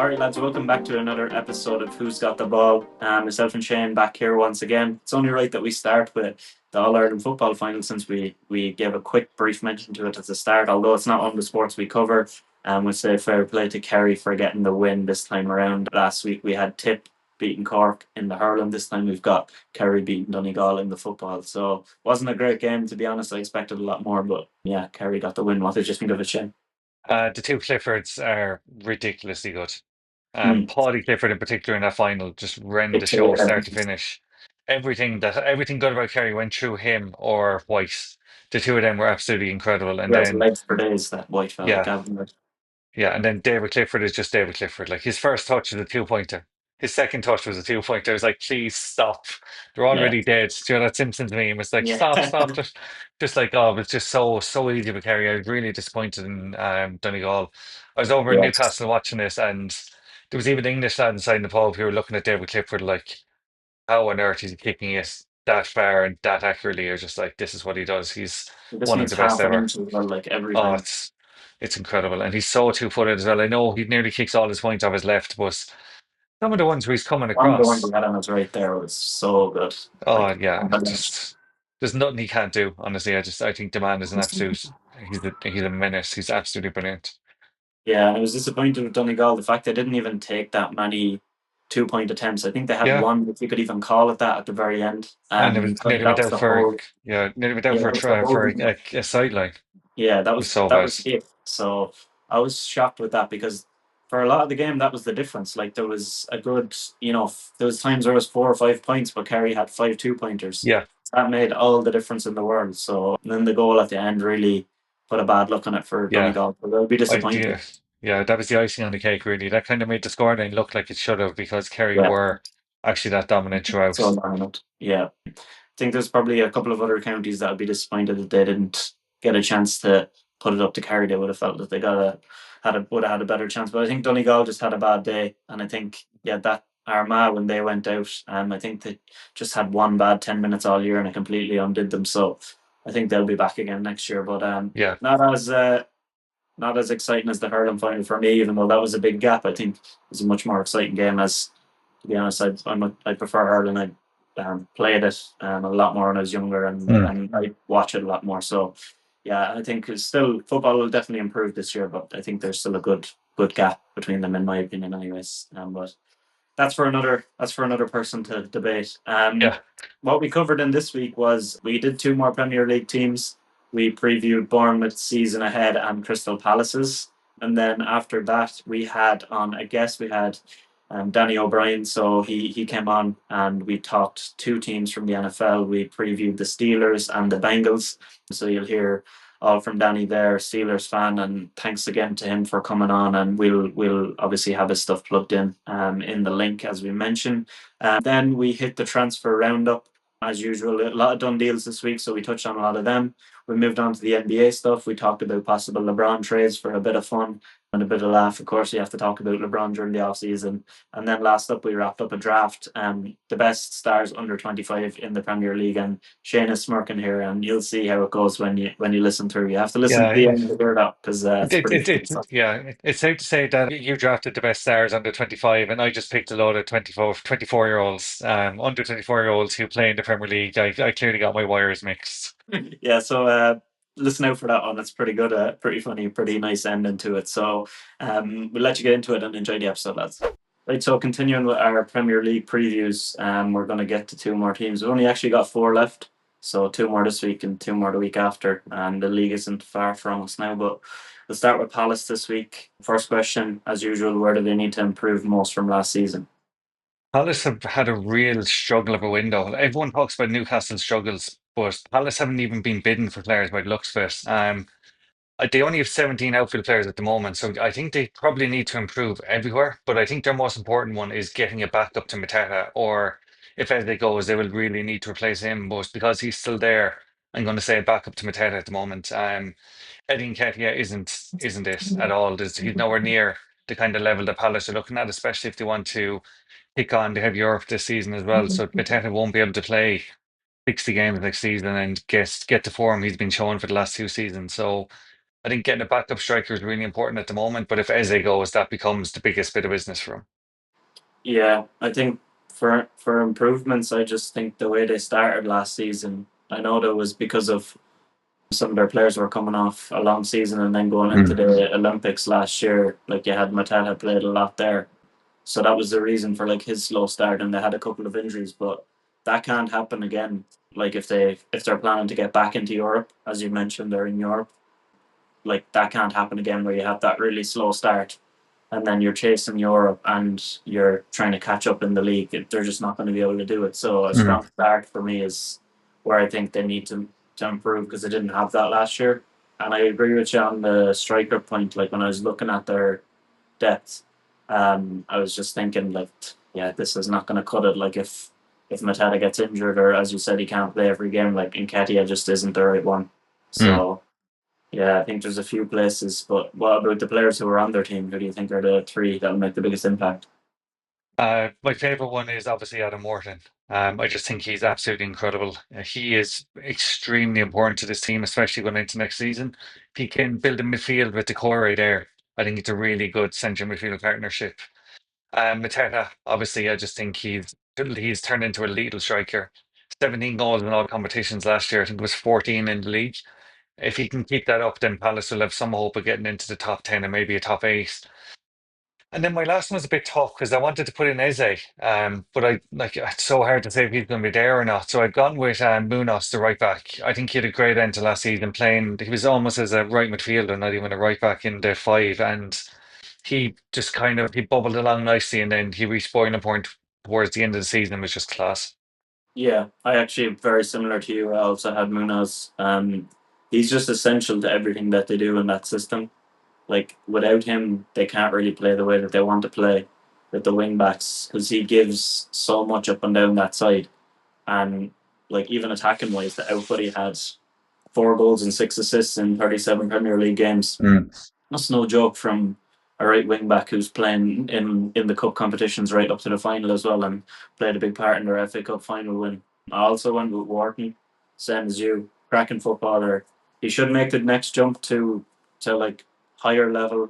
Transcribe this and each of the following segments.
All right, lads, welcome back to another episode of Who's Got the Ball. Myself and Shane back here once again. It's only right that we start with the All Ireland football final since we gave a quick brief mention to it at the start, although it's not one of the sports we cover. We'll say fair play to Kerry for getting the win this time around. Last week we had Tip beating Cork in the hurling. This time we've got Kerry beating Donegal in the football. So wasn't a great game, to be honest. I expected a lot more, but yeah, Kerry got the win. What did you think of it, Shane? The two Cliffords are ridiculously good. Hmm. Paudie Clifford in particular in that final just ran Big the two show start to heavens. finish. Everything good about Kerry went through him or White. The two of them were absolutely incredible. And He has then legs for days, that white fella, yeah, Gavin. yeah, and then David Clifford is just David Clifford. Like his first touch was a 2-pointer. His second touch was a 2-pointer. I was like, please stop. They're Yeah. already dead. Do you know that Simpsons meme? It's like, Yeah. stop. Just like, oh, it's just so easy with Kerry. I was really disappointed in Donegal. I was over in Yeah. Newcastle watching this, and there was even English lads inside the pub who were looking at David Clifford like, how on earth is he kicking it that far and that accurately? Or just like, this is what he does. He's He just one of needs the best half an ever. inch as well, like every Oh, time. it's incredible, and he's so two-footed as well. I know he nearly kicks all his points off his left, but some of the ones where he's coming One of the ones he across, had on his right there was so good. oh Like, yeah, unbelievable. just there's nothing he can't do. Honestly, I think the man is an absolute. He's a menace. He's absolutely brilliant. Yeah, and I was disappointed with Donegal. The fact they didn't even take that many 2 point attempts. I think they had Yeah, one, if you could even call it that, at the very end. and it was But nearly that went was out the for whole. nearly went out Yeah, for that was the for whole. a sideline. It Yeah, that was was so that bad. was it. So I was shocked with that because for a lot of the game that was the difference. Like there was a good, there was times there was 4 or 5 points, but Kerry had 5 2 pointers. Yeah, That made all the difference in the world. So and then the goal at the end really put a bad look on it for yeah. Donegal. So they'll be disappointed. Yeah, yeah, that was the icing on the cake, really. That kind of made the scoreline look like it should have because Kerry Yeah, were actually that dominant so throughout. dominant. Yeah, I think there's probably a couple of other counties that would be disappointed that they didn't get a chance to put it up to Kerry. They would have felt that they got a would have had a better chance. But I think Donegal just had a bad day, and I think that Armagh when they went out, I think they just had one bad 10 minutes all year, and it completely undid them. So I think they'll be back again next year, but Yeah, not as exciting as the hurling final for me. Even though that was a big gap, I think it was a much more exciting game as to be honest, I prefer hurling. I played it a lot more when I was younger, mm. and I watch it a lot more. So, yeah, I think it's still football will definitely improve this year, but I think there's still a good gap between them, in my opinion, anyways. But that's for another person to debate. Yeah. What we covered in this week was we did two more Premier League teams. We previewed Bournemouth's season ahead and Crystal Palace's. And then after that, we had on a guest, we had Danny O'Brien. So he came on and we talked two teams from the NFL. We previewed the Steelers and the Bengals. So you'll hear all from Danny there, Steelers fan, and thanks again to him for coming on. And we'll obviously have his stuff plugged in the link as we mentioned. Then we hit the transfer roundup as usual. A lot of done deals this week, so we touched on a lot of them. We moved on to the NBA stuff. We talked about possible LeBron trades for a bit of fun and a bit of laugh. Of course, you have to talk about LeBron during the off season. And then last up, we wrapped up a draft. The best stars under 25 in the Premier League. And Shane is smirking here, and you'll see how it goes when you listen through. You have to listen to Yeah, the end to hear that because it's pretty good stuff. yeah, it's safe to say that you drafted the best stars under 25, and I just picked a load of 24-year-olds, under 24-year-olds who play in the Premier League. I clearly got my wires mixed. Yeah, so listen out for that one. It's pretty good, pretty funny, pretty nice ending to it. So we'll let you get into it and enjoy the episode, lads. Right, so continuing with our Premier League previews, we're going to get to two more teams. We've only actually got four left, so two more this week and two more the week after. And the league isn't far from us now, but we'll start with Palace this week. First question, as usual, where do they need to improve most from last season? Palace have had a real struggle of a window. Everyone talks about Newcastle's struggles, but Palace haven't even been bidden for players by the looks of it. They only have 17 outfield players at the moment, so I think they probably need to improve everywhere. But I think their most important one is getting it back up to Mateta, or if as they goes, they will really need to replace him. But because he's still there, I'm going to say back up to Mateta at the moment. Eddie Nketiah isn't it at all. He's nowhere near the kind of level that Palace are looking at, especially if they want to kick on. They have Europe this season as well, so Mateta won't be able to play 60 games next season and get the form he's been showing for the last two seasons. So. I think getting a backup striker is really important at the moment, but if Eze goes, that becomes the biggest bit of business for him. Yeah, I think for improvements, I just think the way they started last season. I know that was because of some of their players were coming off a long season and then going into Mm. the Olympics last year. Like you had Mateta played a lot there, so that was the reason for like his slow start. And they had a couple of injuries, but that can't happen again. Like if they're planning to get back into Europe, as you mentioned, they're in Europe. Like that can't happen again where you have that really slow start and then you're chasing Europe and you're trying to catch up in the league. They're just not going to be able to do it. So a Mm. strong start for me is where I think they need to improve because they didn't have that last year. And I agree with you on the striker point. Like when I was looking at their depth, I was just thinking like, yeah, this is not going to cut it. Like if Mateta gets injured or as you said, he can't play every game. Like Nketiah just isn't the right one. Mm. So yeah, I think there's a few places, but what about the players who are on their team? Who do you think are the three that'll make the biggest impact? My favorite one is obviously Adam Morton. I just think he's absolutely incredible. He is extremely important to this team, especially going into next season. If he can build a midfield with the core right there, I think it's a really good central midfield partnership. Mateta, obviously, I just think he's turned into a lethal striker. 17 goals in all competitions last year. I think it was 14 in the league. If he can keep that up, then Palace will have some hope of getting into the top 10 and maybe a top 8. And then my last one was a bit tough because I wanted to put in Eze, but I like it's so hard to say if he's going to be there or not. So I've gone with Munoz, the right back. I think he had a great end to last season playing. He was almost as a right midfielder, not even a right back in the five, and he just kind of he bubbled along nicely, and then he reached boiling point towards the end of the season, and was just class. Yeah, I actually very similar to you. I also had Munoz. He's just essential to everything that they do in that system. Like without him, they can't really play the way that they want to play with the wing backs because he gives so much up and down that side. And like even attacking wise, the output he had 4 goals and 6 assists in 37 Premier League games. Mm. That's no joke from a right wing back who's playing in the cup competitions right up to the final as well and played a big part in their FA Cup final win. I also went with Wharton, same as you, cracking footballer. He should make the next jump to like higher level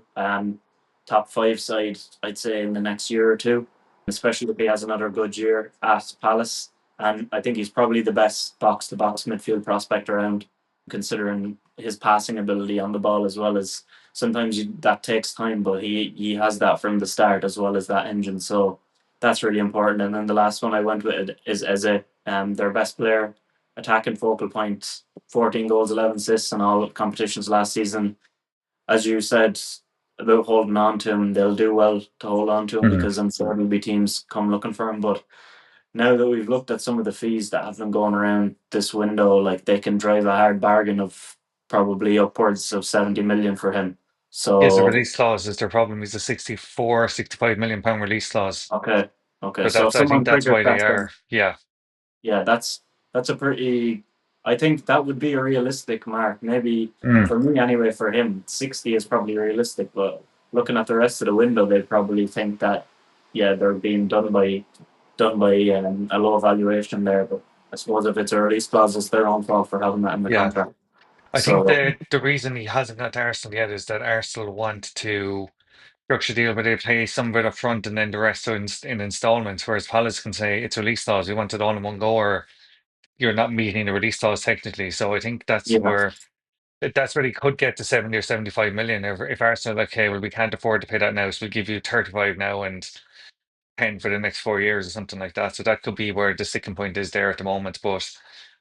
top five side, I'd say in the next year or two, especially if he has another good year at Palace. And I think he's probably the best box to box midfield prospect around, considering his passing ability on the ball as well as sometimes that takes time, but he has that from the start as well as that engine. So that's really important. And then the last one I went with is Eze, their best player, attacking focal point, 14 goals, 11 assists in all competitions last season. As you said about holding on to him, they'll do well to hold on to him Mm. because I'm sure there'll be teams come looking for him. But now that we've looked at some of the fees that have been going around this window, like they can drive a hard bargain of probably upwards of 70 million for him. He has a So, release clause is their problem. He's a 64, 65 million pound release clause. okay. Okay. So So if I think someone that's triggers why they that, are. then Yeah. yeah, that's a pretty. I think that would be a realistic mark. Maybe Mm. for me anyway. For him, 60 is probably realistic. But looking at the rest of the window, they'd probably think that yeah, they're being done by a low valuation there. But I suppose if it's a release clause, it's their own fault for having that in the Yeah. contract. I think So the reason he hasn't got to Arsenal yet is that Arsenal want to structure a deal where they pay some of it up front and then the rest in installments, whereas Palace can say it's release clause, we want it all in one go, or you're not meeting the release clause technically. So I think yeah, that's where he could get to 70 or 75 million if Arsenal are like, hey, well, we can't afford to pay that now, so we'll give you 35 now and 10 for the next 4 years or something like that. So that could be where the sticking point is there at the moment. But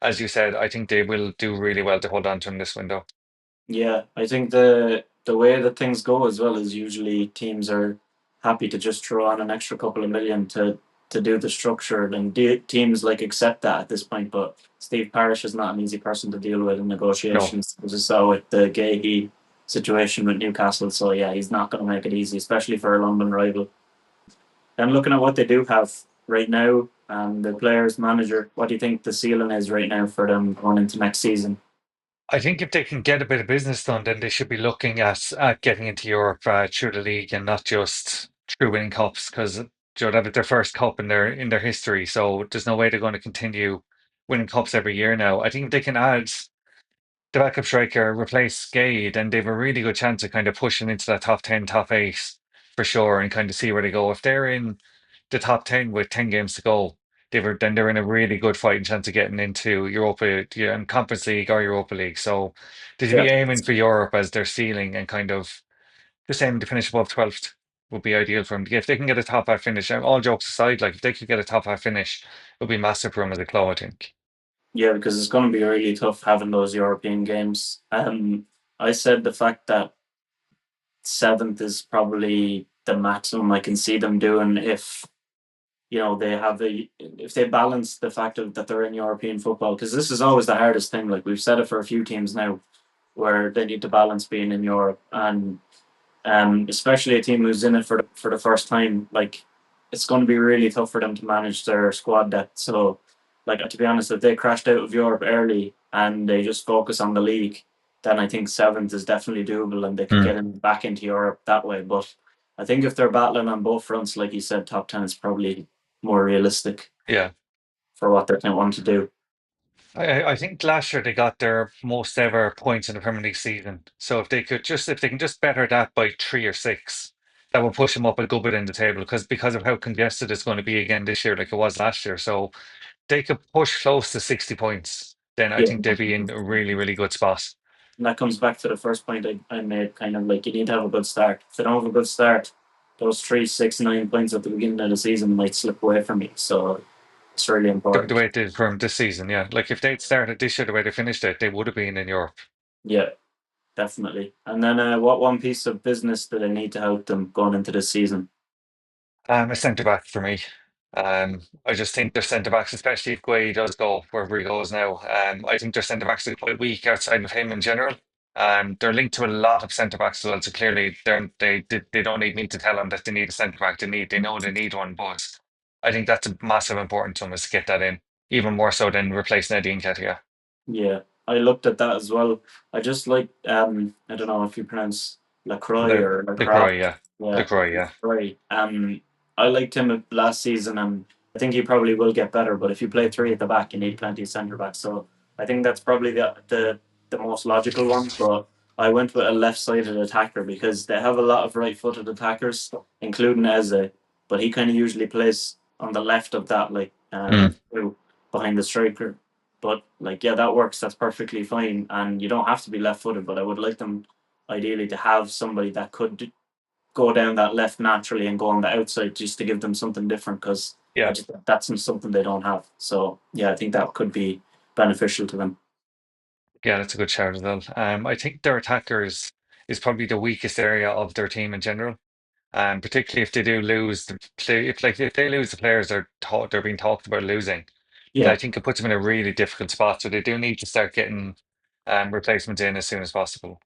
as you said, I think they will do really well to hold on to him this window. yeah, I think the way that things go as well is usually teams are happy to just throw on an extra couple of million to do the structure, and teams like accept that at this point. But Steve Parish is not an easy person to deal with in No. negotiations, as I saw with the Gahey situation with Newcastle. So yeah, he's not going to make it easy, especially for a London rival. And looking at what they do have right now, and the players manager, what do you think the ceiling is right now for them going into next season? I think if they can get a bit of business done, then they should be looking at getting into Europe through the league and not just through winning cups because that was their first cup in their history. So there's no way they're going to continue winning cups every year now. I think if they can add the backup striker replace Gay, then they've a really good chance of kind of pushing into that top 10, top eight for sure, and kind of see where they go. If they're in the top 10 with 10 games to go, then they're in a really good fighting chance of getting into Europa, yeah, and Conference League or Europa League. So they should Yeah, be aiming for Europe as their ceiling and kind of just aiming to finish above 12th would be ideal for them. If they can get a top half finish, all jokes aside, like if they could get a top half finish, it would be massive for them as a club, I think. yeah, because it's going to be really tough having those European games. I said the fact that seventh is probably the maximum I can see them doing if they have if they balance the fact of that they're in European football, because this is always the hardest thing. Like we've said it for a few teams now, where they need to balance being in Europe and especially a team who's in it for the first time. Like it's going to be really tough for them to manage their squad depth. So, like to be honest, if they crashed out of Europe early and they just focus on the league, then I think seventh is definitely doable and they could get back into Europe that way. But I think if they're battling on both fronts, like you said, top ten is probably more realistic Yeah. for what they're going to want to do. I think last year they got their most ever points in the Premier League season. So if they can just better that by three or six, that will push them up a good bit in the table because of how congested it's going to be again this year, like it was last year. So they could push close to 60 points, then I Yeah. think they'd be in a really, really good spot. And that comes back to the first point I made, kind of like you need to have a good start. If they don't have a good start, those 3, 6, 9 points at the beginning of the season might slip away from me. So it's really The important. way it did for them this season, yeah. Like if they'd started this year the way they finished it, they would have been in Europe. Yeah, definitely. And then what one piece of business do they need to help them going into this season? A centre back for me. I just think their centre backs, especially if Guay does go wherever he goes now, I think their centre backs are quite weak outside of him in general. They're linked to a lot of centre backs as well, so clearly they don't need me to tell them that they need a centre back. They know they need one, but I think that's a massive important to them is to get that in, even more so than replacing Eddie Nketiah. Yeah, I looked at that as well. I just like I don't know if you pronounce Lacroix The or the Croy, Lacroix. yeah, the Yeah, Croy, yeah. Lacroix. I liked him last season, and I think he probably will get better. But if you play three at the back, you need plenty of centre backs. So I think that's probably the most logical one. But I went with a left-sided attacker because they have a lot of right-footed attackers, including Eze. But he kind of usually plays on the left of that, like Mm. behind the striker. But like, yeah, that works. That's perfectly fine, and you don't have to be left-footed. But I would like them ideally to have somebody that could go down that left naturally and go on the outside just to give them something different because Yeah, that's something they don't have. So yeah, I think that could be beneficial to them. yeah, that's a good shout as well. I think their attackers is probably the weakest area of their team in general. Particularly if they do lose if they lose the players they're being talked about losing, then I Yeah, think it puts them in a really difficult spot. So they do need to start getting replacements in as soon as possible.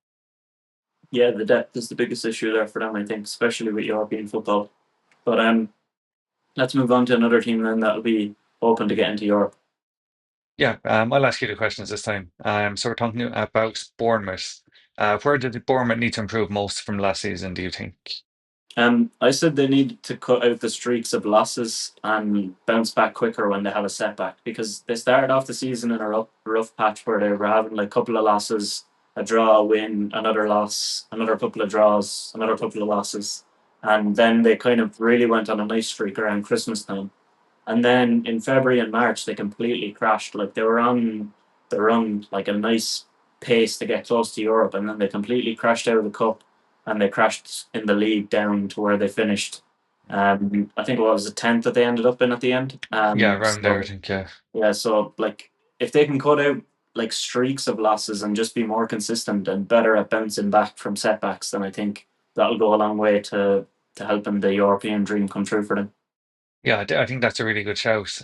yeah, the depth is the biggest issue there for them, I think, especially with European football. But let's move on to another team then that'll be open to get into Europe. Yeah, I'll ask you the questions this time. So we're talking about Bournemouth. Where did Bournemouth need to improve most from last season, do you think? I said they need to cut out the streaks of losses and bounce back quicker when they have a setback because they started off the season in a rough patch where they were having like a couple of losses, a draw, a win, another loss, another couple of draws, another couple of losses. And then they kind of really went on a nice streak around Christmas time. And then in February and March, they completely crashed. Like they were on like a nice pace to get close to Europe, and then they completely crashed out of the cup, and they crashed in the league down to where they finished. I think it was the 10th that they ended up in at the end. Yeah, around there, I So think, yeah. yeah, so like if they can cut out like streaks of losses and just be more consistent and better at bouncing back from setbacks, then I think that'll go a long way to helping the European dream come true for them. Yeah, I think that's a really good shout.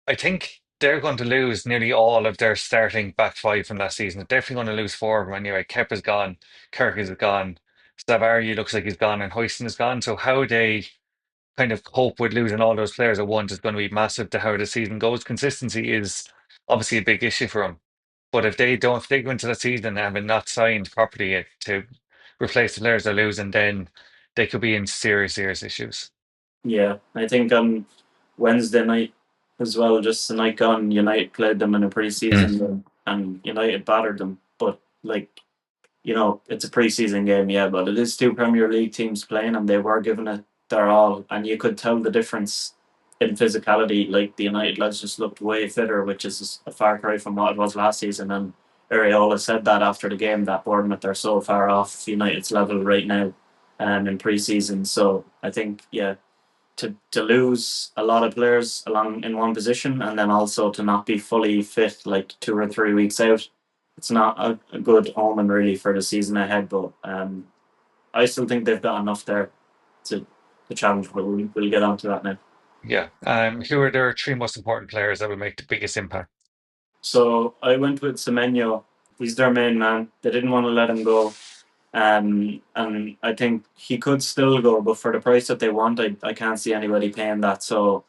I think they're going to lose nearly all of their starting back five from last season. They're definitely going to lose four of them anyway. Kep is gone, Kirk is gone, Savary looks like he's gone, and Hoyston is gone. So how they kind of cope with losing all those players at once is going to be massive to how the season goes. Consistency is obviously a big issue for them. But if they go into the season and have not signed properly to replace the players they're losing, then they could be in serious, serious issues. Yeah, I think Wednesday night as well, just the night gone, United played them in a Mm. pre-season game. and United battered them. But like it's a preseason game, yeah, but it is two Premier League teams playing, and they were giving it their all, and you could tell the difference in physicality. Like the United lads just looked way fitter, which is a far cry from what it was last season. And Areola said that after the game that Bournemouth are so far off United's level right now, in preseason. So I think yeah, to lose a lot of players along in one position and then also to not be fully fit like 2 or 3 weeks out, it's not a good omen really for the season ahead. But I still think they've got enough there to challenge. But we'll get onto that now. Yeah. Who are their three most important players that will make the biggest impact? So I went with Semenyo. He's their main man. They didn't want to let him go. And I think he could still go, but for the price that they want, I can't see anybody paying that. So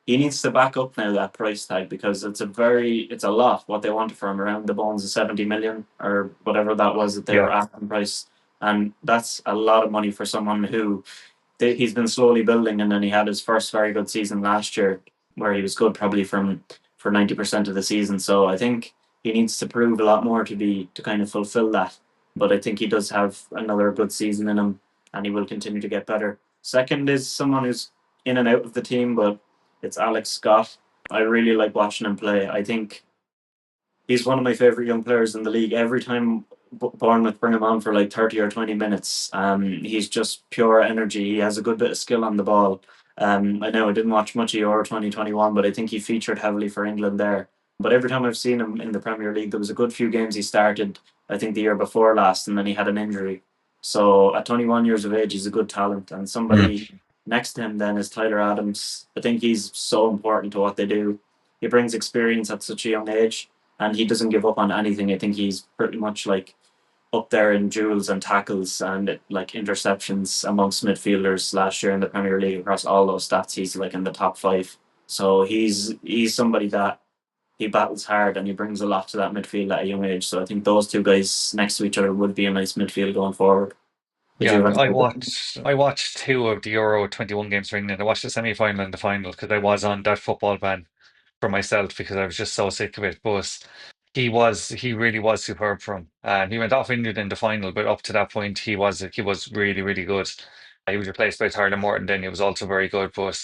he needs to back up now that price tag because it's a lot what they wanted for him, around the bones of 70 million or whatever that was that they Yeah. were asking price. And that's a lot of money for someone who he's been slowly building, and then he had his first very good season last year where he was good probably from for 90% of the season. So I think he needs to prove a lot more to kind of fulfill that. But I think he does have another good season in him, and he will continue to get better. Second is someone who's in and out of the team, but it's Alex Scott. I really like watching him play. I think he's one of my favorite young players in the league. Every time Bournemouth bring him on for like 30 or 20 minutes, he's just pure energy. He has a good bit of skill on the ball. I know I didn't watch much of Euro 2021, but I think he featured heavily for England there. But every time I've seen him in the Premier League, there was a good few games he started, I think the year before last, and then he had an injury. So at 21 years of age, he's a good talent. And Mm. somebody next to him then is Tyler Adams. I think he's so important to what they do. He brings experience at such a young age, and he doesn't give up on anything. I think he's pretty much like up there in duels and tackles and like interceptions amongst midfielders last year in the Premier League across all those stats. He's like in the top five. So he's somebody that he battles hard and he brings a lot to that midfield at a young age. So I think those two guys next to each other would be a nice midfield going forward. Did you Yeah, have any? I watched two of the Euro 21 games for England. I watched the semi final and the final because I was on that football ban for myself because I was just so sick of it. But he really was superb for him. And he went off injured in the final, but up to that point he was really, really good. He was replaced by Tyler Morton then he was also very good. But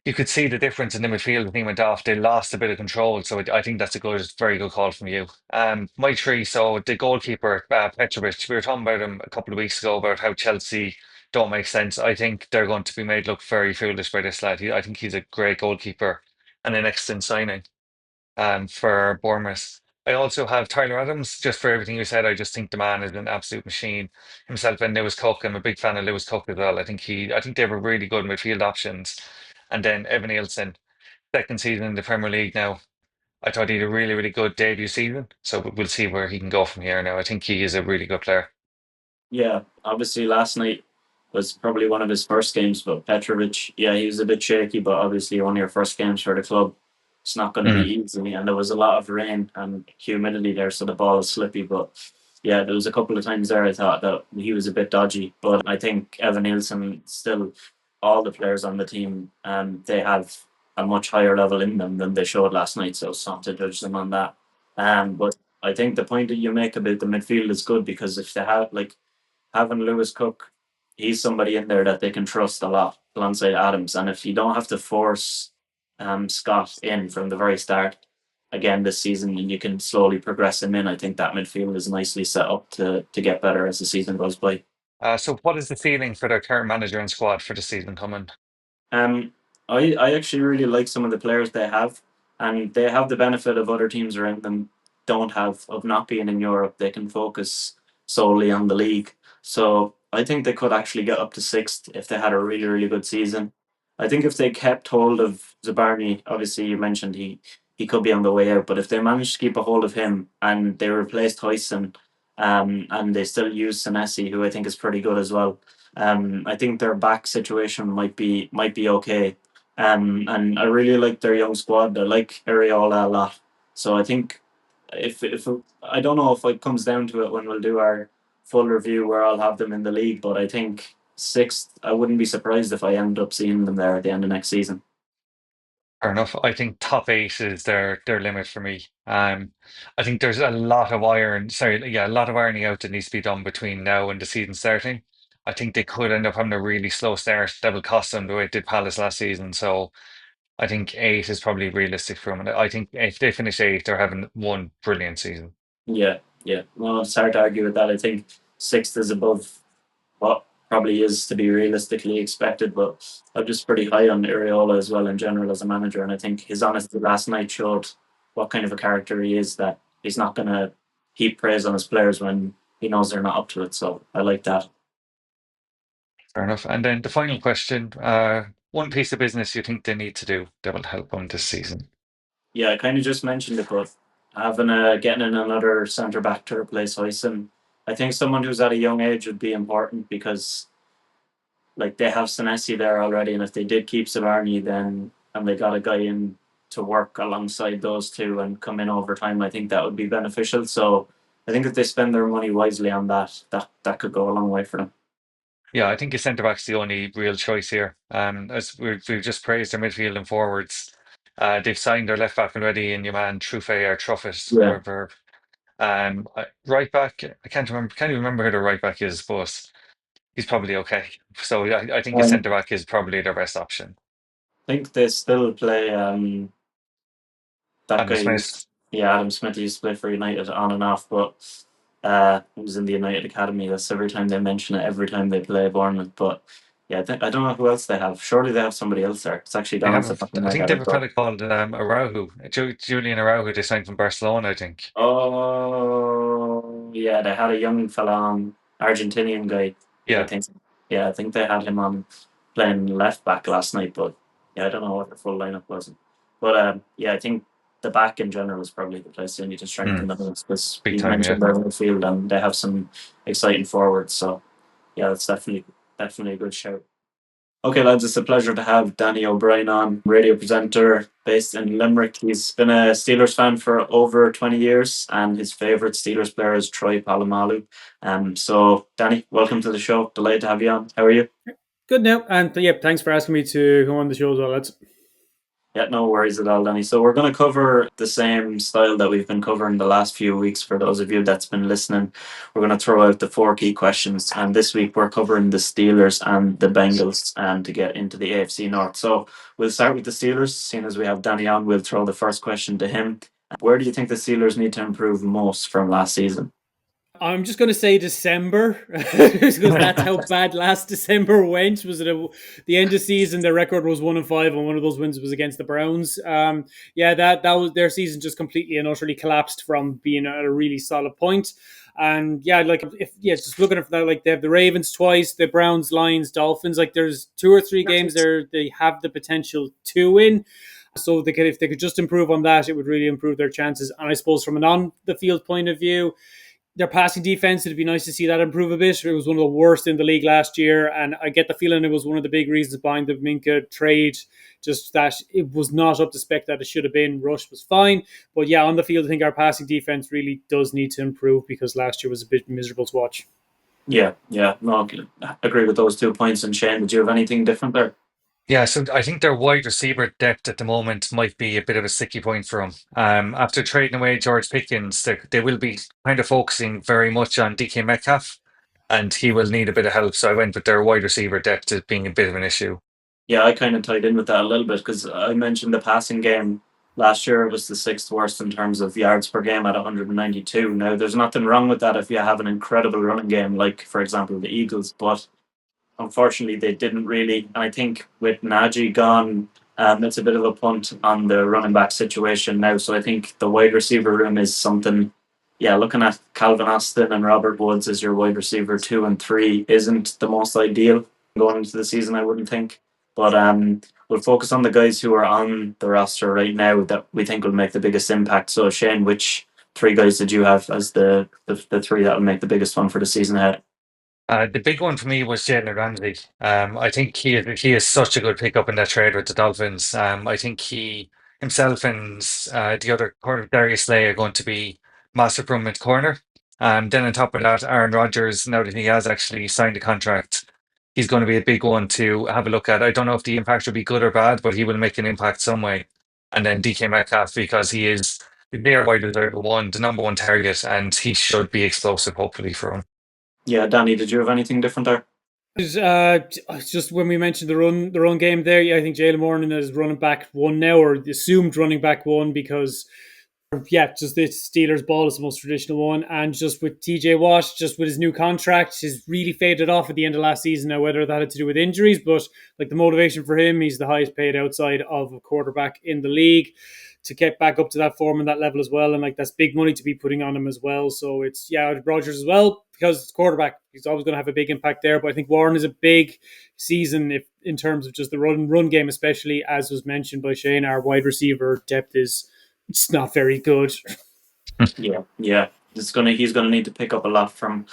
you could see the difference in the midfield when he went off. They lost a bit of control, so I think that's a very good call from you. My three. So the goalkeeper, Petrovic. We were talking about him a couple of weeks ago about how Chelsea don't make sense. I think they're going to be made look very foolish by this lad. I think he's a great goalkeeper and an excellent signing. For Bournemouth. I also have Tyler Adams. Just for everything you said, I just think the man is an absolute machine himself. And Lewis Cook. I'm a big fan of Lewis Cook as well. I think they were really good midfield options. And then Evan Nielsen, second season in the Premier League now. I thought he had a really, really good debut season. So we'll see where he can go from here now. I think he is a really good player. Yeah, obviously last night was probably one of his first games, but Petrovic, yeah, he was a bit shaky, but obviously one of your first games for the club, it's not going to be Mm. easy. And there was a lot of rain and humidity there, so the ball is slippy. But yeah, there was a couple of times there I thought that he was a bit dodgy. But I think Evan Nielsen, still, all the players on the team, they have a much higher level in them than they showed last night. So it's not to judge them on that. But I think the point that you make about the midfield is good because if they have like having Lewis Cook, he's somebody in there that they can trust a lot alongside Adams. And if you don't have to force Scott in from the very start again this season, and you can slowly progress him in, I think that midfield is nicely set up to get better as the season goes by. So what is the feeling for their current manager and squad for the season coming? Um, I actually really like some of the players they have, and they have the benefit of other teams around them don't have of not being in Europe. They can focus solely on the league. So I think they could actually get up to sixth if they had a really, really good season. I think if they kept hold of Zabarni, obviously you mentioned he could be on the way out, but if they managed to keep a hold of him and they replaced Huyson, and they still use Senesi, who I think is pretty good as well, I think their back situation might be okay. And I really like their young squad. I like Areola a lot. So I think if I don't know if it comes down to it when we'll do our full review where I'll have them in the league, but I think sixth. I wouldn't be surprised if I end up seeing them there at the end of next season. Fair enough. I think top eight is their limit for me. I think there's a lot of iron. Sorry, yeah, a lot of ironing out that needs to be done between now and the season starting. I think they could end up having a really slow start that will cost them the way it did Palace last season. So I think eight is probably realistic for them. And I think if they finish eighth, they're having one brilliant season. Yeah, yeah. Well, it's hard to argue with that. I think sixth is above what probably is to be realistically expected, but I'm just pretty high on Iriola as well in general as a manager, and I think his honesty last night showed what kind of a character he is. That he's not going to heap praise on his players when he knows they're not up to it. So I like that. Fair enough. And then the final question, one piece of business you think they need to do that will help them this season. Yeah, I kind of just mentioned it, but having getting in another centre back to replace Huyson, I think someone who's at a young age would be important because like they have Senesi there already, and if they did keep Savarni, then and they got a guy in to work alongside those two and come in over time, I think that would be beneficial. So I think if they spend their money wisely on that, that could go a long way for them. Yeah, I think your centre back's the only real choice here. As we've just praised their midfield and forwards, they've signed their left back already in your man Truffet or Truffet, Yeah, whoever. Right back, I can't even remember who the right back is, but he's probably okay. So I think your I centre back is probably their best option. think they still play. That Adam guy Smith, used, yeah, Adam Smith used to play for United on and off, but he was in the United Academy. That's every time they mention it, every time they play Bournemouth. But yeah, I don't know who else they have. Surely they have somebody else there. It's actually they gone off the have, top of I my think head. they I have a thought. fella called Araujo, Julian Araujo, they signed from Barcelona, I think. Oh, yeah, they had a young fella on, Argentinian guy, I Yeah, think. Yeah, I think they had him on playing left back last night, but yeah, I don't know what the full lineup was. But yeah, I think the back in general is probably the place they need to strengthen mm, the most because big you time, yeah. mentioned their midfield and they have some exciting forwards. So yeah, that's definitely a good shout. Okay, lads, it's a pleasure to have Danny O'Brien on, radio presenter based in Limerick. He's been a Steelers fan for over 20 years, and his favourite Steelers player is Troy Polamalu. So, Danny, welcome to the show. Delighted to have you on. How are you? Good now, and yeah, thanks for asking me to come on the show as well. That's Yeah, no worries at all, Danny. So we're going to cover the same style that we've been covering the last few weeks. For those of you that's been listening, we're going to throw out the four key questions, and this week we're covering the Steelers and the Bengals, to get into the AFC North. So we'll start with the Steelers, seeing as we have Danny on. We'll throw the first question to him. Where do you think the Steelers need to improve most from last season? I'm just going to say December because that's how bad last December went. Was it the end of season? The record was 1-5, and one of those wins was against the Browns. Yeah, that was their season just completely and utterly collapsed from being at a really solid point. And yeah, like if yeah, just looking at that, like they have the Ravens twice, the Browns, Lions, Dolphins. Like there's two or three games there they have the potential to win. So they could, if they could just improve on that, it would really improve their chances. And I suppose from an on the field point of view, their passing defense, it'd be nice to see that improve a bit. It was one of the worst in the league last year, and I get the feeling it was one of the big reasons behind the Minka trade. Just that it was not up to spec that it should have been. Rush was fine, but yeah, on the field, I think our passing defense really does need to improve because last year was a bit miserable to watch. Yeah, yeah, no, I agree with those 2 points. And Shane, did you have anything different there? Yeah, so I think their wide receiver depth at the moment might be a bit of a sticky point for them. After trading away George Pickens, they will be kind of focusing very much on DK Metcalf, and he will need a bit of help. So I went with their wide receiver depth as being a bit of an issue. Yeah, I kind of tied in with that a little bit because I mentioned the passing game last year was the sixth worst in terms of yards per game at 192. Now, there's nothing wrong with that if you have an incredible running game, like, for example, the Eagles, but unfortunately, they didn't really. And I think with Najee gone, it's a bit of a punt on the running back situation now. So I think the wide receiver room is something. Yeah, looking at Calvin Austin and Robert Woods as your wide receiver 2 and 3 isn't the most ideal going into the season, I wouldn't think. But we'll focus on the guys who are on the roster right now that we think will make the biggest impact. So Shane, which three guys did you have as the three that will make the biggest one for the season ahead? The big one for me was Jalen Ramsey. I think he is such a good pickup in that trade with the Dolphins. I think he himself and the other corner, Darius Slay, are going to be massive improvement corner. Then on top of that, Aaron Rodgers, now that he has actually signed a contract, he's going to be a big one to have a look at. I don't know if the impact will be good or bad, but he will make an impact some way. And then DK Metcalf, because he is near wide receiver one, the number one target, and he should be explosive, hopefully, for him. Yeah, Danny, did you have anything different there? Just when we mentioned the run game there, yeah, I think Jalen Warren is running back one now, or assumed running back one, because yeah, just the Steelers ball is the most traditional one. And just with TJ Watt, just with his new contract, he's really faded off at the end of last season. Now, whether that had to do with injuries, but like the motivation for him, he's the highest paid outside of a quarterback in the league, to get back up to that form and that level as well. And like that's big money to be putting on him as well. So it's, yeah, Rodgers as well, because it's quarterback, he's always going to have a big impact there. But I think Warren is a big season if in terms of just the run game, especially as was mentioned by Shane. Our wide receiver depth is it's not very good. Yeah. He's gonna need to pick up a lot from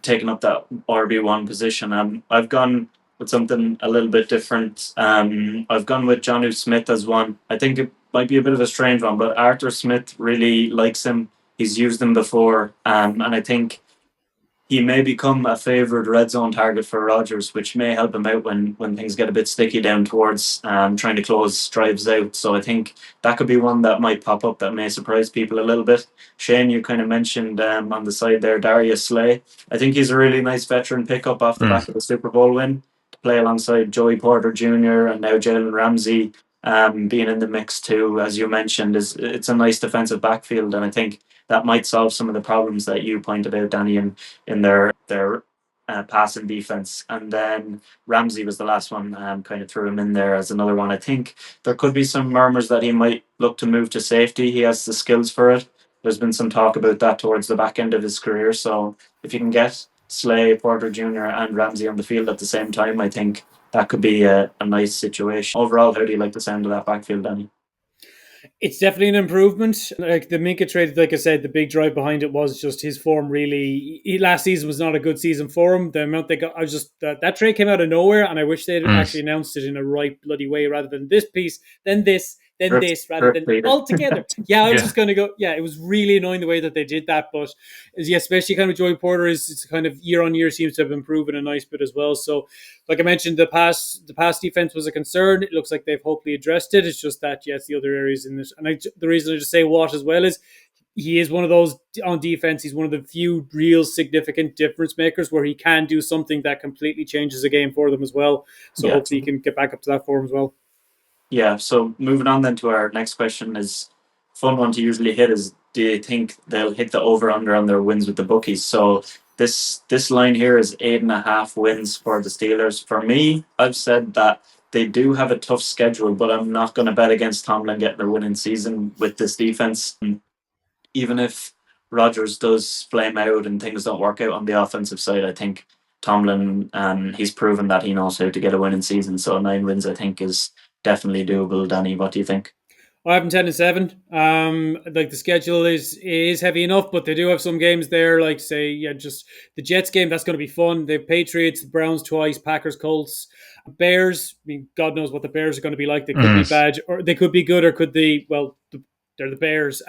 taking up that RB1 position. I've gone with something a little bit different. I've gone with Jonnu Smith as one. I think it might be a bit of a strange one, but Arthur Smith really likes him. He's used him before, and I think he may become a favoured red zone target for Rodgers, which may help him out when things get a bit sticky down towards trying to close drives out. So I think that could be one that might pop up that may surprise people a little bit. Shane, you kind of mentioned on the side there, Darius Slay. I think he's a really nice veteran pickup off the back of the Super Bowl win to play alongside Joey Porter Jr. and now Jalen Ramsey being in the mix too, as you mentioned. It's a nice defensive backfield, and I think that might solve some of the problems that you pointed out, Danny, in their passing defense. And then Ramsey was the last one. Kind of threw him in there as another one. I think there could be some murmurs that he might look to move to safety. He has the skills for it. There's been some talk about that towards the back end of his career. So if you can get Slay, Porter Jr., and Ramsey on the field at the same time, I think that could be a nice situation. Overall, how do you like the sound of that backfield, Danny? It's definitely an improvement. Like the Minka trade, like I said, the big drive behind it was just his form. Really, last season was not a good season for him. The amount they got, I was just that trade came out of nowhere, and I wish they'd actually announced it in a right bloody way rather than this piece, then this, then this, rather than all together. Yeah, I was just going to go. Yeah, it was really annoying the way that they did that, but yeah, especially kind of Joey Porter is it's kind of year on year seems to have improved a nice bit as well. So, like I mentioned, the pass defense was a concern. It looks like they've hopefully addressed it. It's just that yes, the other areas in this, and the reason I just say Watt as well is he is one of those on defense. He's one of the few real significant difference makers where he can do something that completely changes a game for them as well. So hopefully he can get back up to that form as well. Yeah. So moving on then to our next question is fun one to usually hit is, do you think they'll hit the over under on their wins with the bookies? So this line here is 8.5 wins for the Steelers. For me, I've said that they do have a tough schedule, but I'm not going to bet against Tomlin getting a winning season with this defense. Even if Rodgers does flame out and things don't work out on the offensive side, I think Tomlin he's proven that he knows how to get a winning season. So 9 wins, I think, is definitely doable. Danny, what do you think? I have them 10-7. Like the schedule is heavy enough, but they do have some games there. Like say, yeah, just the Jets game that's going to be fun. They've Patriots, Browns twice, Packers, Colts, Bears. I mean, God knows what the Bears are going to be like. They could be bad, or they could be good, or could they? Well, they're the Bears.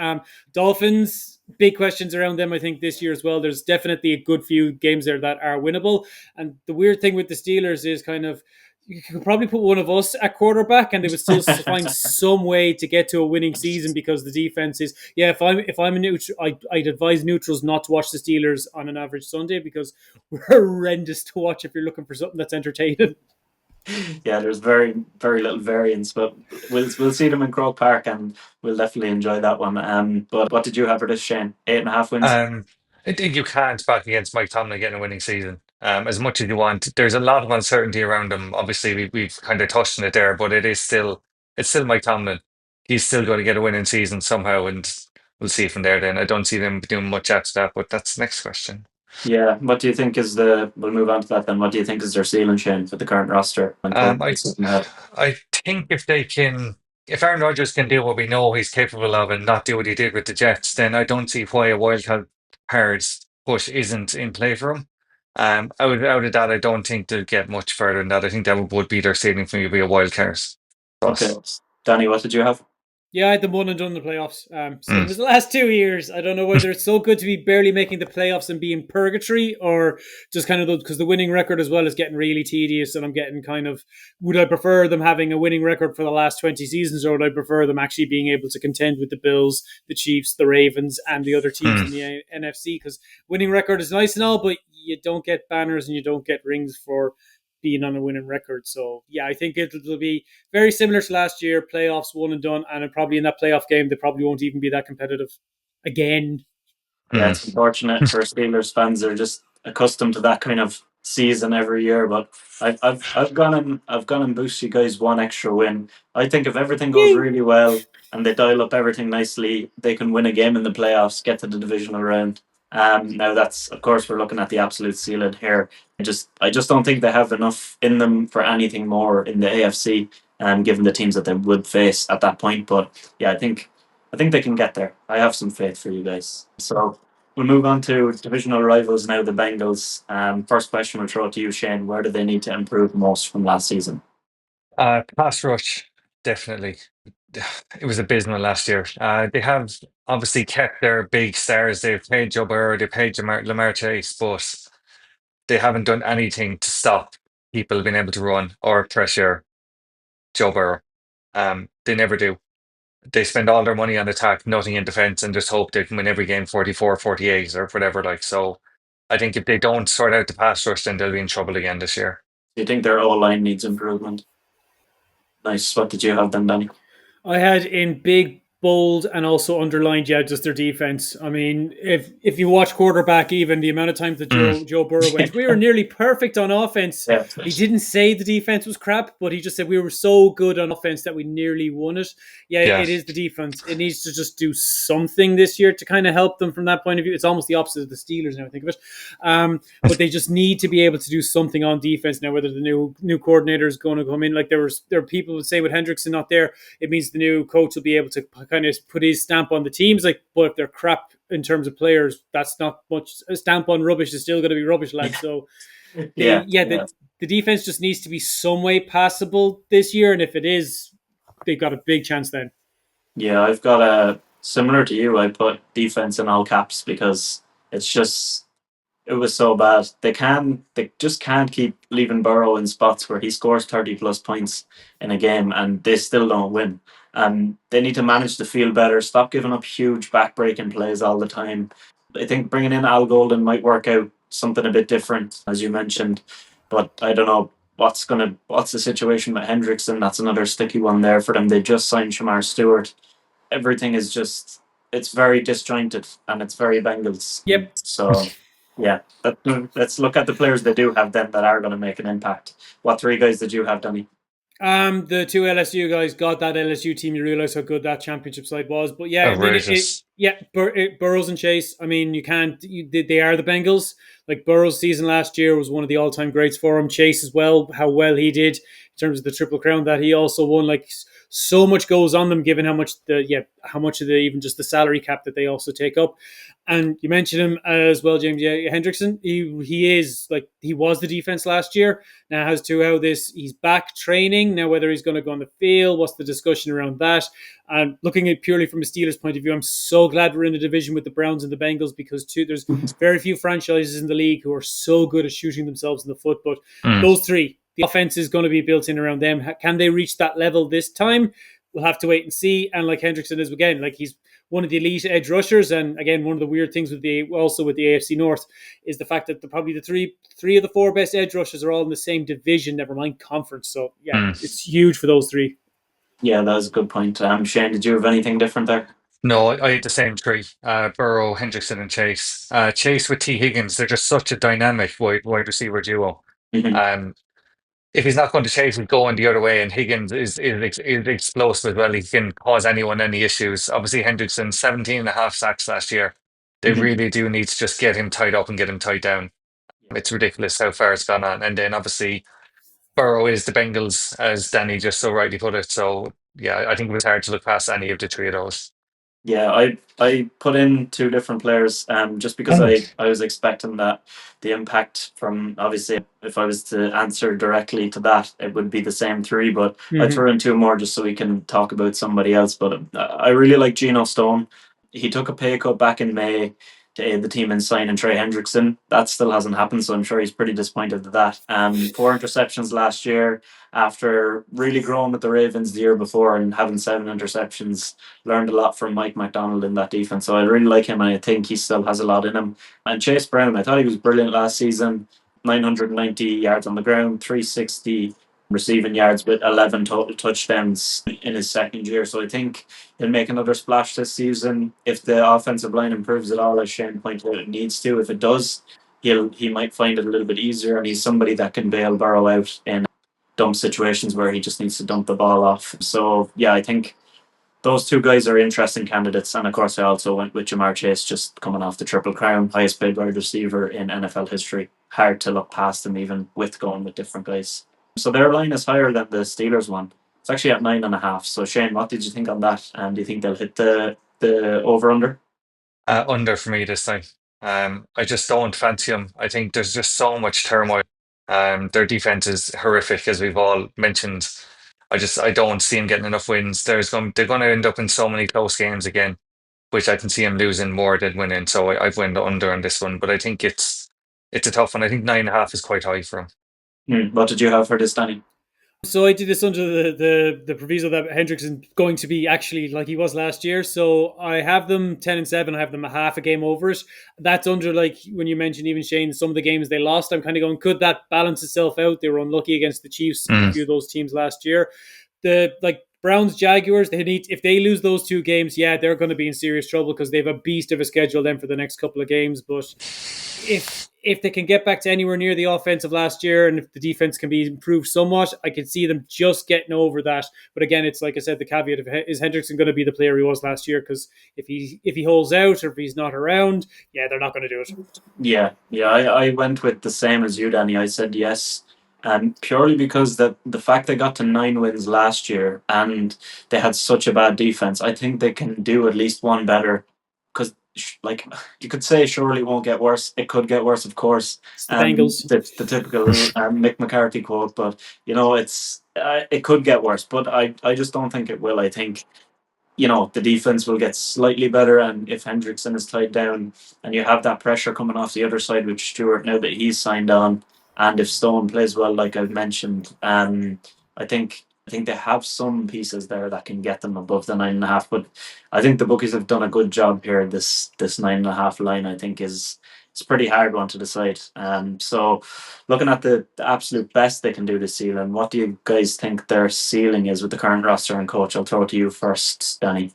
Dolphins. Big questions around them, I think, this year as well. There's definitely a good few games there that are winnable. And the weird thing with the Steelers is kind of you could probably put one of us at quarterback and they would still find some way to get to a winning season because the defense is if I'm a neutral I'd advise neutrals not to watch the Steelers on an average Sunday because we're horrendous to watch if you're looking for something that's entertaining. Yeah, there's very, very little variance, but we'll see them in Croke Park and we'll definitely enjoy that one. But what did you have for this, Shane? 8.5 wins? I think you can't back against Mike Tomlin getting a winning season. As much as you want, there's a lot of uncertainty around him. Obviously, we've kind of touched on it there, but it's still Mike Tomlin. He's still going to get a winning season somehow, and we'll see from there. Then I don't see them doing much after that. But that's the next question. Yeah, what do you think is we'll move on to that then. What do you think is their ceiling, Shane, for the current roster? I think if Aaron Rodgers can do what we know he's capable of and not do what he did with the Jets, then I don't see why a wildcard push isn't in play for him. Out of that, I don't think they'll get much further than that. I think that would be their ceiling for me to be a wild card. Okay, Danny, what did you have? Yeah, I had them one and done in the playoffs. Same as the last 2 years. I don't know whether it's so good to be barely making the playoffs and be in purgatory, or just kind of because the winning record as well is getting really tedious, and I'm getting kind of, would I prefer them having a winning record for the last 20 seasons, or would I prefer them actually being able to contend with the Bills, the Chiefs, the Ravens, and the other teams in Mm. the NFC? Because winning record is nice and all, but you don't get banners and you don't get rings for being on a winning record. So yeah, I think it'll be very similar to last year, playoffs one and done, and probably in that playoff game they probably won't even be that competitive again. Yeah, Mm. it's unfortunate for Steelers fans. They're just accustomed to that kind of season every year. But I've gone and boosted you guys one extra win. I think if everything goes Yay! really well and they dial up everything nicely, they can win a game in the playoffs, get to the divisional round. Now that's, of course, we're looking at the absolute ceiling here. I just don't think they have enough in them for anything more in the AFC, given the teams that they would face at that point. But yeah, I think they can get there. I have some faith for you guys. So we'll move on to divisional rivals now, the Bengals. First question we'll throw to you, Shane. Where do they need to improve most from last season? Pass rush, definitely. It was abysmal last year. They have obviously kept their big stars. They've paid Joe Burrow, they paid Lamar Chase, but they haven't done anything to stop people being able to run or pressure Joe Burrow. They never do. They spend all their money on attack, nothing in defense, and just hope they can win every game 44, 48, or whatever. Like, so I think if they don't sort out the pass rush, then they'll be in trouble again this year. Do you think their O line needs improvement? Nice. What did you have then, Danny? I had in big, bold, and also underlined, yeah, just their defense. I mean, if you watch quarterback, even the amount of times that Mm. Joe Burrow went, we were nearly perfect on offense. Yeah. He didn't say the defense was crap, but he just said we were so good on offense that we nearly won it. Yeah, Yeah. it is the defense. It needs to just do something this year to kind of help them from that point of view. It's almost the opposite of the Steelers now, I think of it. But they just need to be able to do something on defense now. Whether the new coordinator is going to come in, like there are people would say with Hendrickson not there, it means the new coach will be able to kind of put his stamp on the teams. Like, but if they're crap in terms of players, that's not much. A stamp on rubbish is still going to be rubbish, lads. So Yeah. the defense just needs to be some way passable this year, and if it is, they've got a big chance then. Yeah, I've got a similar to you. I put defense in all caps because it's just it was so bad. They just can't keep leaving Burrow in spots where he scores 30 plus points in a game and they still don't win. They need to manage the field better, stop giving up huge backbreaking plays all the time. I think bringing in Al Golden might work out something a bit different, as you mentioned. But I don't know what's the situation with Hendrickson. That's another sticky one there for them. They just signed Shamar Stewart. Everything is just it's very disjointed and it's very Bengals. Yep. So yeah, let's look at the players they do have then that are going to make an impact. What three guys did you have, Danny? The two LSU guys got that LSU team. You realize how good that championship side was, but yeah, I mean, Outrageous. Burrows and Chase. I mean, they are the Bengals. Like Burrows' season last year was one of the all-time greats for him. Chase as well, how well he did in terms of the Triple Crown that he also won. Like so much goes on them, given how much of the even just the salary cap that they also take up. And you mentioned him as well, James. Yeah, Hendrickson. He was the defense last year. Now as to how he's back training now, whether he's going to go on the field, what's the discussion around that? And looking at purely from a Steelers point of view, I'm so glad we're in a division with the Browns and the Bengals because there's very few franchises in the league who are so good at shooting themselves in the foot. But those three, the offense is going to be built in around them. Can they reach that level this time? We'll have to wait and see. And like Hendrickson is again, like he's one of the elite edge rushers, and again, one of the weird things with the AFC North is the fact that probably the three of the four best edge rushers are all in the same division, never mind conference. So yeah, it's huge for those three. Yeah, that was a good point. Shane, did you have anything different there? No, I had the same three. Burrow, Hendrickson, and Chase. Chase with T. Higgins, they're just such a dynamic wide receiver duo. Mm-hmm. If he's not going to Chase, he's going the other way, and Higgins is explosive as well. He can cause anyone any issues. Obviously, Hendrickson, 17 and a half sacks last year. They Mm-hmm. really do need to just get him tied up and get him tied down. It's ridiculous how far it's gone on. And then obviously, Burrow is the Bengals, as Danny just so rightly put it. So, yeah, I think it was hard to look past any of the three of those. Yeah, I put in two different players just because I was expecting that the impact from, obviously, if I was to answer directly to that, it would be the same three, but I Hmm. threw in two more just so we can talk about somebody else. But I really like Geno Stone. He took a pay cut back in May to aid the team in signing Trey Hendrickson. That still hasn't happened, so I'm sure he's pretty disappointed at that. Four interceptions last year after really growing with the Ravens the year before and having seven interceptions. Learned a lot from Mike McDonald in that defense. So I really like him, and I think he still has a lot in him. And Chase Brown, I thought he was brilliant last season. 990 yards on the ground, 360 receiving yards with 11 total touchdowns in his second year. So I think he'll make another splash this season if the offensive line improves at all, as Shane pointed out, it needs to. If it does, he might find it a little bit easier, and he's somebody that can bail Burrow out in dump situations where he just needs to dump the ball off. So yeah, I think those two guys are interesting candidates. And of course, I also went with Jamar Chase, just coming off the Triple Crown, highest paid wide receiver in NFL history. Hard to look past him, even with going with different guys. So their line is higher than the Steelers one. It's actually at 9.5. So Shane, what did you think on that? And do you think they'll hit the over under? Under for me this time. I just don't fancy them. I think there's just so much turmoil. Their defense is horrific, as we've all mentioned. I don't see them getting enough wins. They're going to end up in so many close games again, which I can see them losing more than winning. So I've went under on this one, but I think it's a tough one. I think 9.5 is quite high for them. What did you have for this, Danny? So I did this under the proviso that Hendrickson's going to be actually like he was last year. So I have them 10-7. I have them a half a game over it. That's under, like when you mentioned, even Shane, some of the games they lost. I'm kind of going, could that balance itself out? They were unlucky against the Chiefs and a Mm. few of those teams last year. The like Browns Jaguars, they need, if they lose those two games, yeah, they're going to be in serious trouble because they have a beast of a schedule then for the next couple of games. But if they can get back to anywhere near the offensive last year, and if the defense can be improved somewhat, I could see them just getting over that. But again, it's like I said, the caveat of, is Hendrickson going to be the player he was last year? Because if he holds out or if he's not around, yeah, they're not going to do it. Yeah. I went with the same as you, Danny. I said yes. Purely because the fact they got to 9 wins last year and they had such a bad defense, I think they can do at least one better. Because, like, you could say, surely it won't get worse. It could get worse, of course. It's the Bengals. The typical Mick McCarthy quote, but it could get worse. But I just don't think it will. I think the defense will get slightly better. And if Hendrickson is tied down and you have that pressure coming off the other side with Stewart now that he's signed on, and if Stone plays well, like I've mentioned, I think they have some pieces there that can get them above the 9.5. But I think the bookies have done a good job here. This 9.5 line, I think, is it's a pretty hard one to decide. So looking at the absolute best they can do this season, what do you guys think their ceiling is with the current roster and coach? I'll throw it to you first, Danny.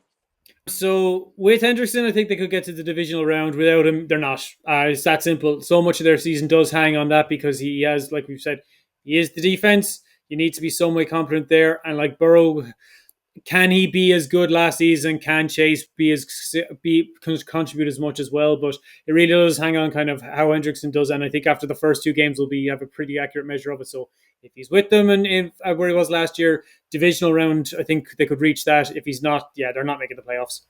So with Hendrickson, I think they could get to the divisional round. Without him, they're not. It's that simple. So much of their season does hang on that because he has, like we've said, he is the defense. You need to be some way competent there. And like Burrow, can he be as good last season? Can Chase contribute as much as well? But it really does hang on kind of how Hendrickson does. And I think after the first two games, we'll have a pretty accurate measure of it. So if he's with them and where he was last year, divisional round, I think they could reach that. If he's not, yeah, they're not making the playoffs.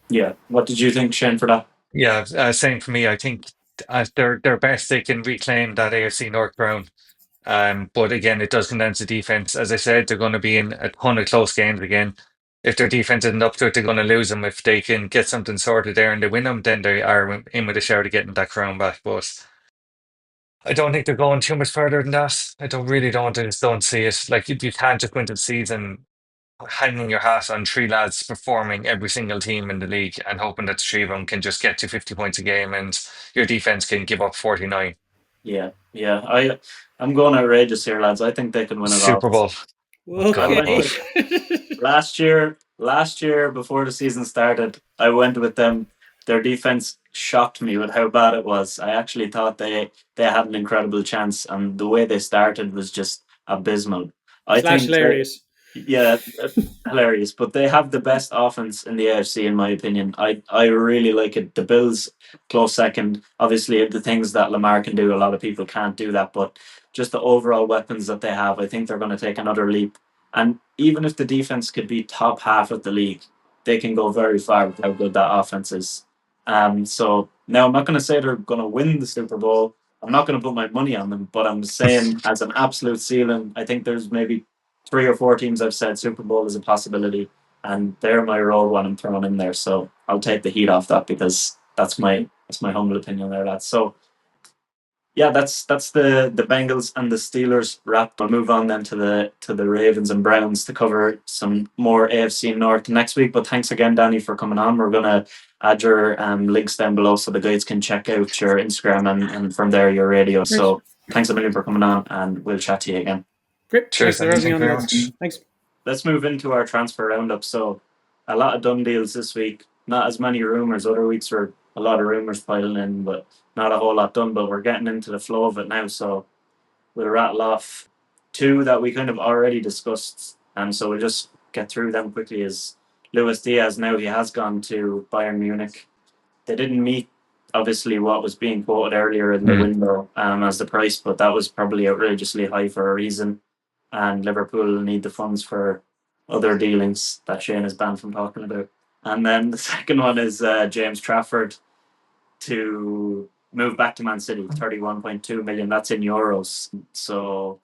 Yeah. What did you think, Shane, for that? Yeah, same for me. I think at their best, they can reclaim that AFC North crown. But again, it does come down to defense. As I said, they're going to be in a ton of close games again. If their defense isn't up to it, they're going to lose them. If they can get something sorted there and they win them, then they are in with a shout of getting that crown back. But I don't think they're going too much further than that. I just don't see it. Like you can't just go into the season hanging your hat on three lads performing every single team in the league and hoping that the three of them can just get to 50 points a game and your defense can give up 49. Yeah. I'm going outrageous here, lads. I think they can win it all. Super Bowl. Oh, I God, went Okay. no. with last year before the season started. I went with them. Their defense shocked me with how bad it was. I actually thought they had an incredible chance, and the way they started was just abysmal. I Slash think that, hilarious. yeah, hilarious. But they have the best offense in the AFC, in my opinion. I really like it. The Bills close second. Obviously, the things that Lamar can do, a lot of people can't do that. But just the overall weapons that they have, I think they're going to take another leap. And even if the defense could be top half of the league, they can go very far with how good that offense is. So now I'm not going to say they're going to win the Super Bowl. I'm not going to put my money on them, but I'm saying as an absolute ceiling, I think there's maybe 3 or 4 teams I've said Super Bowl is a possibility, and they're my role when I'm thrown in there. So I'll take the heat off that because that's my humble opinion there, lads. So yeah, that's the Bengals and the Steelers wrapped. We'll move on then to the Ravens and Browns to cover some more AFC North next week. But thanks again, Danny, for coming on. We're gonna add your links down below so the guys can check out your Instagram and from there your radio. Great. So thanks a million for coming on, and we'll chat to you again. Great. Cheers, Thanks for having Andy. me Thank on, you very lads. much. Thanks. Let's move into our transfer roundup. So a lot of done deals this week. Not as many rumors. Other weeks were a lot of rumors piling in, but not a whole lot done. But we're getting into the flow of it now. So we'll rattle off 2 that we kind of already discussed. And so we'll just get through them quickly. Is Luis Diaz now he has gone to Bayern Munich. They didn't meet obviously what was being quoted earlier in the window as the price, but that was probably outrageously high for a reason. And Liverpool need the funds for other dealings that Shane is banned from talking about. And then the second one is James Trafford to move back to Man City, 31.2 million. That's in euros. So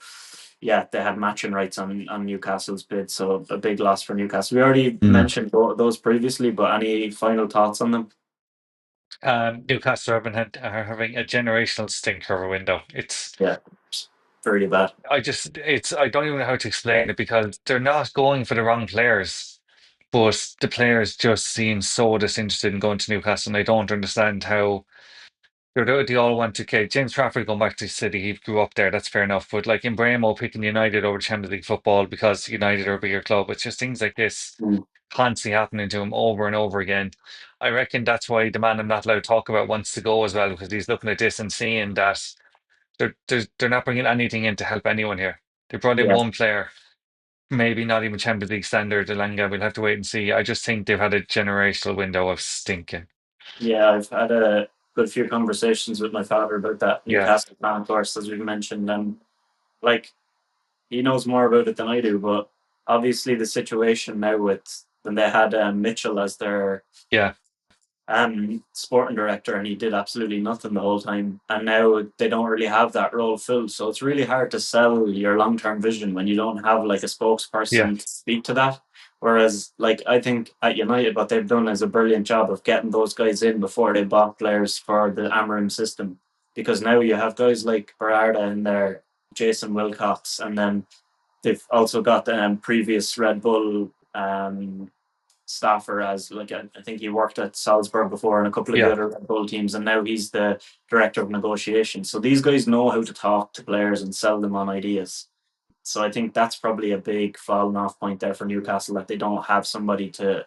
yeah, they had matching rights on Newcastle's bid. So a big loss for Newcastle. We already mentioned those previously, but any final thoughts on them? Newcastle are having a generational stinker of a window. It's Yeah, very bad. I don't even know how to explain it because they're not going for the wrong players, but the players just seem so disinterested in going to Newcastle, and I don't understand how they all want to. Okay, James Trafford going back to City, he grew up there, that's fair enough. But like in Bremo picking United over Champions League football because United are a bigger club, it's just things like this Mm. constantly happening to him over and over again. I reckon that's why the man I'm not allowed to talk about wants to go as well because he's looking at this and seeing that they're not bringing anything in to help anyone here. They brought in Yeah, one player, maybe not even Champions League standard. Elanga, we'll have to wait and see. I just think they've had a generational window of stinking. yeah. I've had a good few conversations with my father about that Yeah, Newcastle plan, of course, as we've mentioned. Like he knows more about it than I do, but obviously the situation now with when they had Mitchell as their yeah, sporting director, and he did absolutely nothing the whole time. And now they don't really have that role filled, so it's really hard to sell your long term vision when you don't have like a yeah. spokesperson to speak to that. Whereas, like I think at United, what they've done is a brilliant job of getting those guys in before they bought players for the Amarim system. Because now you have guys like Berarda in there, Jason Wilcox, and then they've also got the previous Red Bull staffer as like I think he worked at Salzburg before and a couple of the Yeah, other Red Bull teams, and now he's the director of negotiations. So these guys know how to talk to players and sell them on ideas. So I think that's probably a big falling off point there for Newcastle, that they don't have somebody to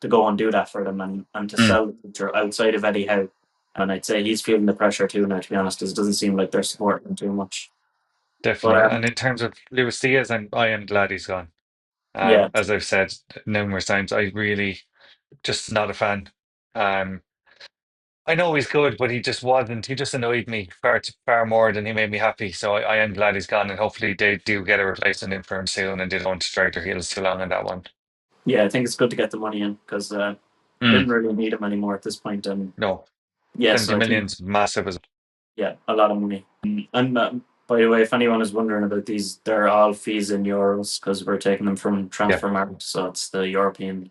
go and do that for them and to mm, sell the future outside of Eddie Howe. And I'd say he's feeling the pressure too now, to be honest, because it doesn't seem like they're supporting him too much. But definitely. And in terms of Luis Diaz, I am glad he's gone. yeah, As I've said numerous times, I really just not a fan. Um, I know he's good, but he just wasn't. He just annoyed me far more than he made me happy. So I am glad he's gone, and hopefully they do get a replacement in for him soon, and they don't drag their heels too long on that one. yeah, I think it's good to get the money in because Mm, didn't really need him anymore at this point. And no, yeah, 70 so I think million's massive as yeah, a lot of money. And by the way, if anyone is wondering about these, they're all fees in euros because we're taking them from yeah. Transfermarkt, so it's the European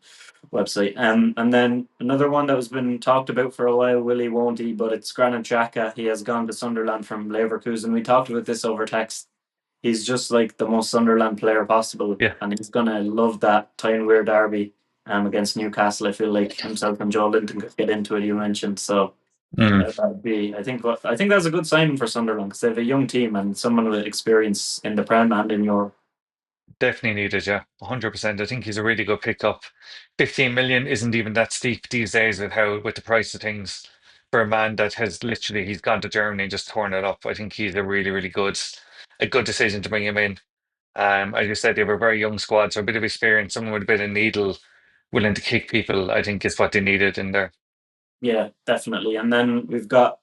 website. And then another one that has been talked about for a while, Willie won't he? But it's Granit Xhaka. He has gone to Sunderland from Leverkusen. We talked about this over text. He's just like the most Sunderland player possible, Yeah. and he's gonna love that Tyne-Wear derby against Newcastle. I feel like himself and Joe Linton could get into it. You mentioned so. Mm, That'd be, I think that's a good sign for Sunderland because they have a young team and someone with experience in the Prem and in Europe. definitely needed, yeah. 100%. I think he's a really good pickup. 15 million isn't even that steep these days with the price of things for a man that has literally he's gone to Germany and just torn it up. I think he's a really, really a good decision to bring him in. As you said, they have a very young squad, so a bit of experience, someone with a bit of needle, willing to kick people, I think is what they needed in there. Yeah, definitely. And then we've got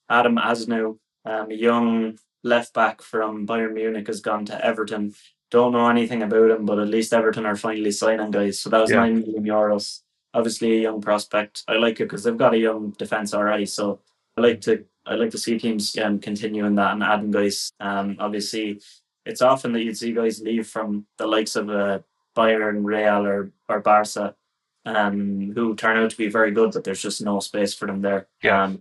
Adam Asnou, a young left back from Bayern Munich, has gone to Everton. Don't know anything about him, but at least Everton are finally signing guys. So that was Yeah. 9 million euros. obviously a young prospect. I like it because they've got a young defense already. So I like to see teams continuing that and adding guys. Obviously, it's often that you'd see guys leave from the likes of Bayern, Real, or Barca, who turn out to be very good, but there's just no space for them there. Yeah.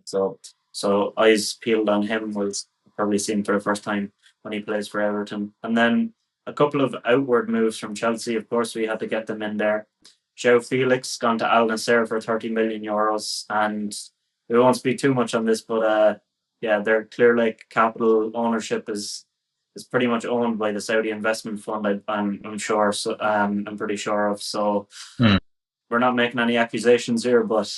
So eyes peeled on him. We'll probably see him for the first time when he plays for Everton, and then a couple of outward moves from Chelsea. Of course, we had to get them in there. Joe Felix gone to Al Nassr for 30 million euros, and we won't speak too much on this, but yeah, their Clear Lake Capital ownership is pretty much owned by the Saudi investment fund. I'm sure. So I'm pretty sure of. So Hmm. we're not making any accusations here, but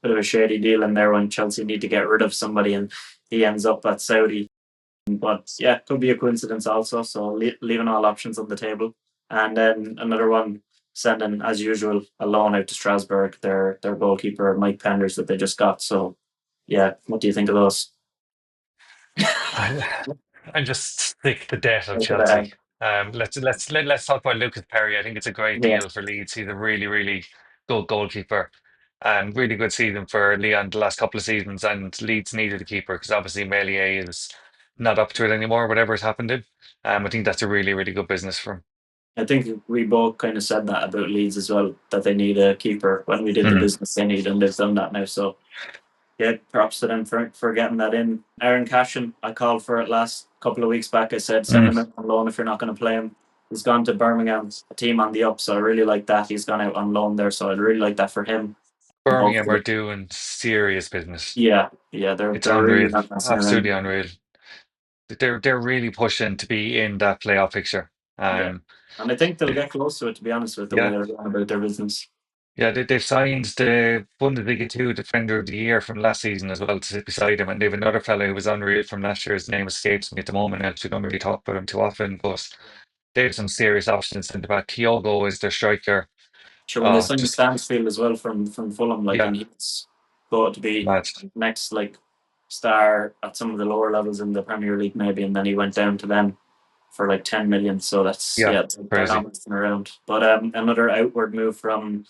bit of a shady deal in there when Chelsea need to get rid of somebody and he ends up at Saudi. But yeah, could be a coincidence also. So leaving all options on the table. And then another one sending, as usual, a loan out to Strasbourg, their goalkeeper, Mike Penders, that they just got. So yeah, what do you think of those? I'm just sick to death of Look at that. Chelsea. Let's talk about Lucas Perry. I think it's a great Yeah, deal for Leeds. He's a really, really good goalkeeper. And really good season for Leon the last couple of seasons. And Leeds needed a keeper because obviously Meslier is not up to it anymore, whatever has happened to him. I think that's a really, really good business for him. I think we both kind of said that about Leeds as well, that they need a keeper when we did the Mm. business they need, and they've done that now. So yeah, props to them for getting that in. Aaron Cashin, I called for it last couple of weeks back. I said send Mm. him out on loan if you're not going to play him. He's gone to Birmingham, a team on the up, so I really like that. He's gone out on loan there, so I'd really like that for him. And Birmingham are hopefully, doing serious business. yeah, It's they're really unreal, not messing absolutely around. unreal. They're really pushing to be in that playoff picture. Yeah, Um, and I think they'll get close to it. To be honest, with the way yeah, they're going about their business. yeah, they've signed the Bundesliga 2 Defender of the Year from last season as well to sit beside him, and they've another fellow who was unreal from last year. His name escapes me at the moment. Actually, don't really talk about him too often, but they have some serious options in the back. Kyogo is their striker. Sure, when they Oh, signed just Stansfield as well from Fulham, like, yeah, and he's got to be mad. next like star at some of the lower levels in the Premier League maybe, and then he went down to them for like 10 million. So that's Yeah, yeah, they're crazy. not messing around. But another outward move from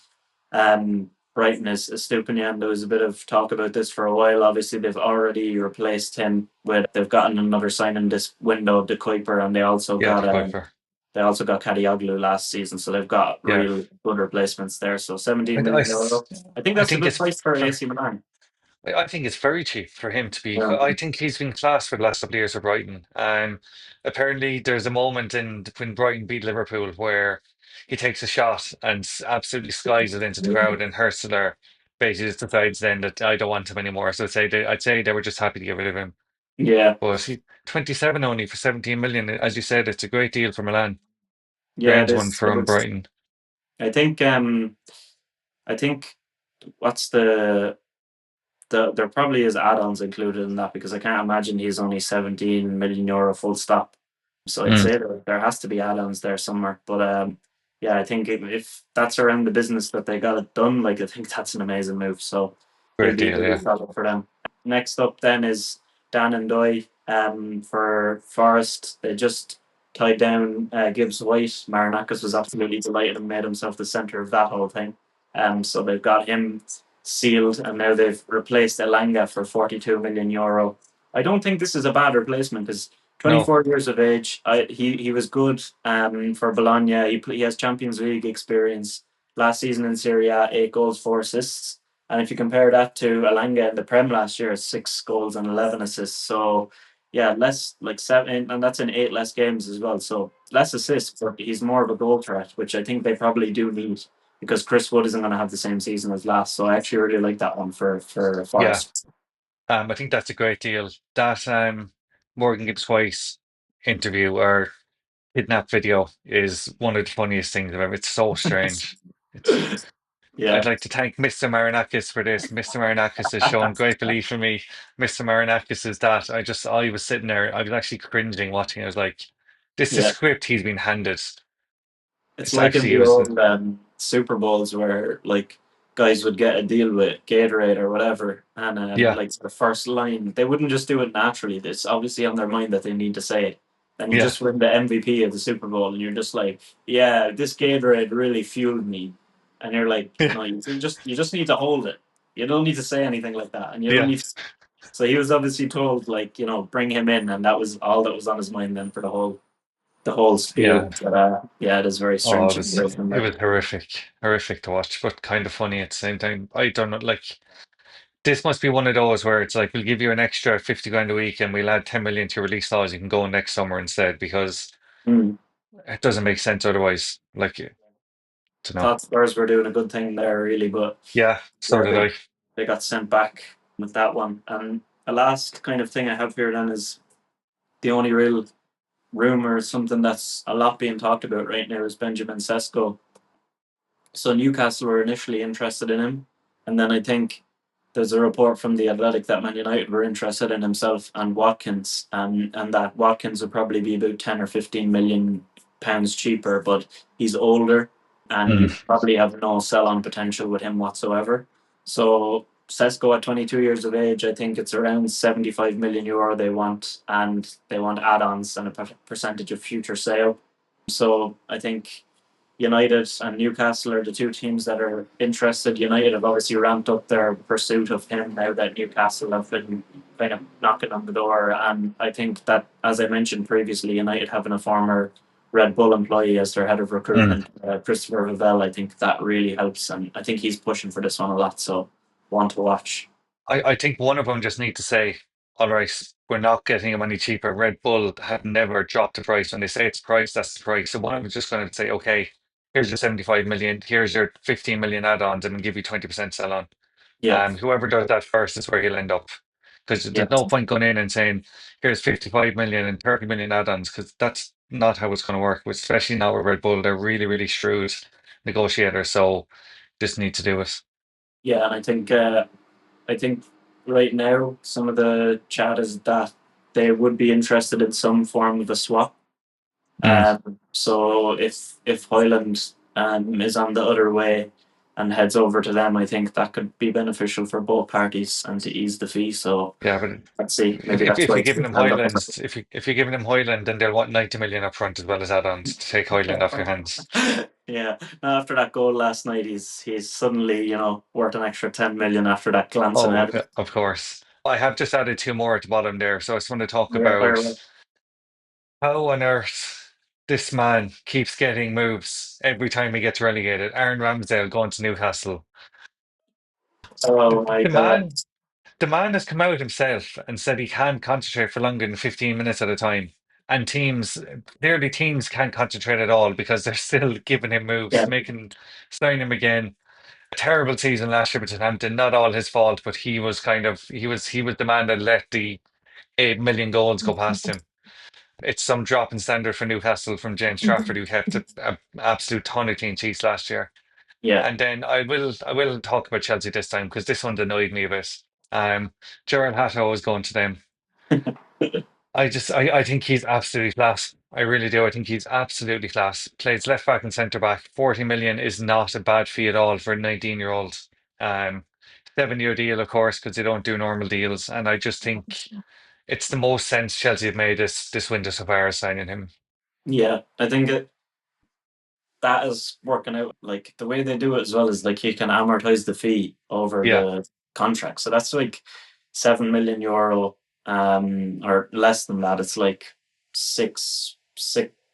Brighton is Stupinian. There was a bit of talk about this for a while. Obviously, they've already replaced him with they've gotten another sign in this window, De Kuiper, and Yeah, the Kuiper. they also got Kadioglu last season, so they've got Yeah, real good replacements there. So I, 17 I, million s- euro. I think I that's a think good it's price for for. AC Milan. I think it's very cheap for him to be. Yeah, I think he's been class for the last couple of years for Brighton. Apparently, there's a moment in when Brighton beat Liverpool where he takes a shot and absolutely skies it into the crowd, and Hurstler basically just decides then that I don't want him anymore. So I'd say they were just happy to get rid of him. yeah, But 27 only for 17 million, as you said, it's a great deal for Milan. yeah. It Strange one is. It from is. Brighton. I think. I think. What's there probably is add-ons included in that because I can't imagine he's only 17 million euro full stop. So I'd Mm, say there has to be add-ons there somewhere. But yeah, I think if that's around the business that they got it done, like I think that's an amazing move. So great deal, he'll be yeah. solid for them. Next up then is Dan and Doy for Forest. They just tied down Gibbs White. Marinakis was absolutely delighted and made himself the centre of that whole thing. So they've got him sealed, and now they've replaced Elanga for 42 million euro. I don't think this is a bad replacement because No, 24 years of age. He was good for Bologna. He has Champions League experience. Last season in Serie A, 8 goals, 4 assists. And if you compare that to Elanga in the Prem last year, 6 goals and 11 assists. So yeah, less like seven, and that's in 8 less games as well. So less assists, but he's more of a goal threat, which I think they probably do need because Chris Wood isn't going to have the same season as last. So I actually really like that one for yeah. Forest. I think that's a great deal. That Morgan Gibbs White interview or kidnap video is one of the funniest things I've ever. It's so strange. It's. I'd Yeah, like to thank Mr. Marinakis for this. Mr. Marinakis has shown great belief in me. Mr. Marinakis is that. I was sitting there. I was actually cringing watching. I was like, this is yeah. script he's been handed. It's It's like in actually it the was. old Super Bowls where like guys would get a deal with Gatorade or whatever, and Yeah, like the first line, they wouldn't just do it naturally. It's obviously on their mind that they need to say it. And you yeah, just win the MVP of the Super Bowl, and you're just like, yeah, this Gatorade really fueled me. and you're like, Yeah, no, you just need to hold it. You don't need to say anything like that, and you don't yeah. need. So he was obviously told, like, bring him in, and that was all that was on his mind then for the whole spiel. Yeah. But yeah, it is very Oh, strange situation it there. was horrific, horrific to watch, but kind of funny at the same time. I don't know, like this must be one of those where it's like we'll give you an extra 50 grand a week and we'll add 10 million to your release laws. You can go next summer instead because Mm. it doesn't make sense otherwise. Like, don't know. Thought Spurs were doing a good thing there, really, but Yeah, so yeah, did I. they got sent back with that one. And the last kind of thing I have here then is the only real rumor, something that's a lot being talked about right now, is Benjamin Sesko. So Newcastle were initially interested in him, and then I think there's a report from the Athletic that Man United were interested in himself and Watkins, and that Watkins would probably be about 10 or 15 million pounds cheaper, but he's older, and Mm. you probably have no sell-on potential with him whatsoever. So Sesko at 22 years of age, I think it's around 75 million euro they want, and they want add-ons and a percentage of future sale. So I think United and Newcastle are the two teams that are interested. United have obviously ramped up their pursuit of him now that Newcastle have been kind of knocking on the door. And I think that, as I mentioned previously, United having a former Red Bull employee as their head of Mm. recruitment, Christopher Vivell, I think that really helps. And I think he's pushing for this one a lot. So, one to watch. I think one of them just need to say, all right, we're not getting him any cheaper. Red Bull have never dropped the price. When they say it's price, that's the price. So one of them is just going to say, okay, here's your 75 million, here's your 15 million add-ons, and give you 20% sell on. Yeah, Whoever does that first is where he'll end up. Because yeah, there's no point going in and saying, here's 55 million and 30 million add-ons, because that's not how it's going to work, especially now with Red Bull. They're really, really shrewd negotiators, so just need to do it. yeah. And I think right now some of the chat is that they would be interested in some form of a swap. Mm. So if Hoyland is on the other way and heads over to them, I think that could be beneficial for both parties and to ease the fee. So Yeah, but let's see. if, Maybe if, that's if why you're it's giving them held up. Highlands, if you're giving them Highland, then they'll want 90 million up front as well as add-ons to take Highland off your hands. Yeah. After that goal last night, he's suddenly worth an extra 10 million after that glancing Oh, header. of course. I have just added two more at the bottom there, so I just want to talk Yeah, about fire away. how on earth this man keeps getting moves every time he gets relegated. Aaron Ramsdale going to Newcastle. Oh my The god. man, the man has come out himself and said he can't concentrate for longer than 15 minutes at a time. And clearly teams can't concentrate at all because they're still giving him moves, Yeah. signing him again. A terrible season last year with Southampton, not all his fault, but he was the man that let the 8 million goals go past him. It's some drop in standard for Newcastle from James Trafford, who kept an absolute ton of clean sheets last year. Yeah. And then I will talk about Chelsea this time because this one annoyed me a bit. Gerald Hato is going to them. I think he's absolutely class. I really do. I think he's absolutely class. Plays left back and centre back. 40 million is not a bad fee at all for a 19-year-old. Um, 7-year deal, of course, because they don't do normal deals. And I just think it's the most sense Chelsea have made this window so far as signing him. Yeah. I think that is working out. Like the way they do it as well is like you can amortize the fee over Yeah, the contract. So that's like 7 million euro, or less than that. It's like six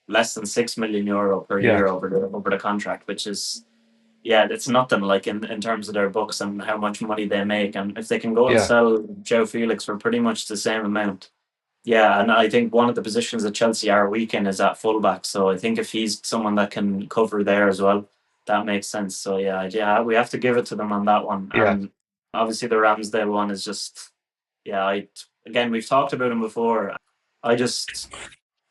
less than 6 million euro per yeah, year over the contract, which is, yeah, it's nothing like in terms of their books and how much money they make. And if they can go and yeah, sell Joe Felix for pretty much the same amount, yeah, and I think one of the positions that Chelsea are weak in is at fullback. So I think if he's someone that can cover there as well, that makes sense. So yeah, we have to give it to them on that one. yeah, And obviously the Ramsdale one is just, yeah. Again, we've talked about him before. I just,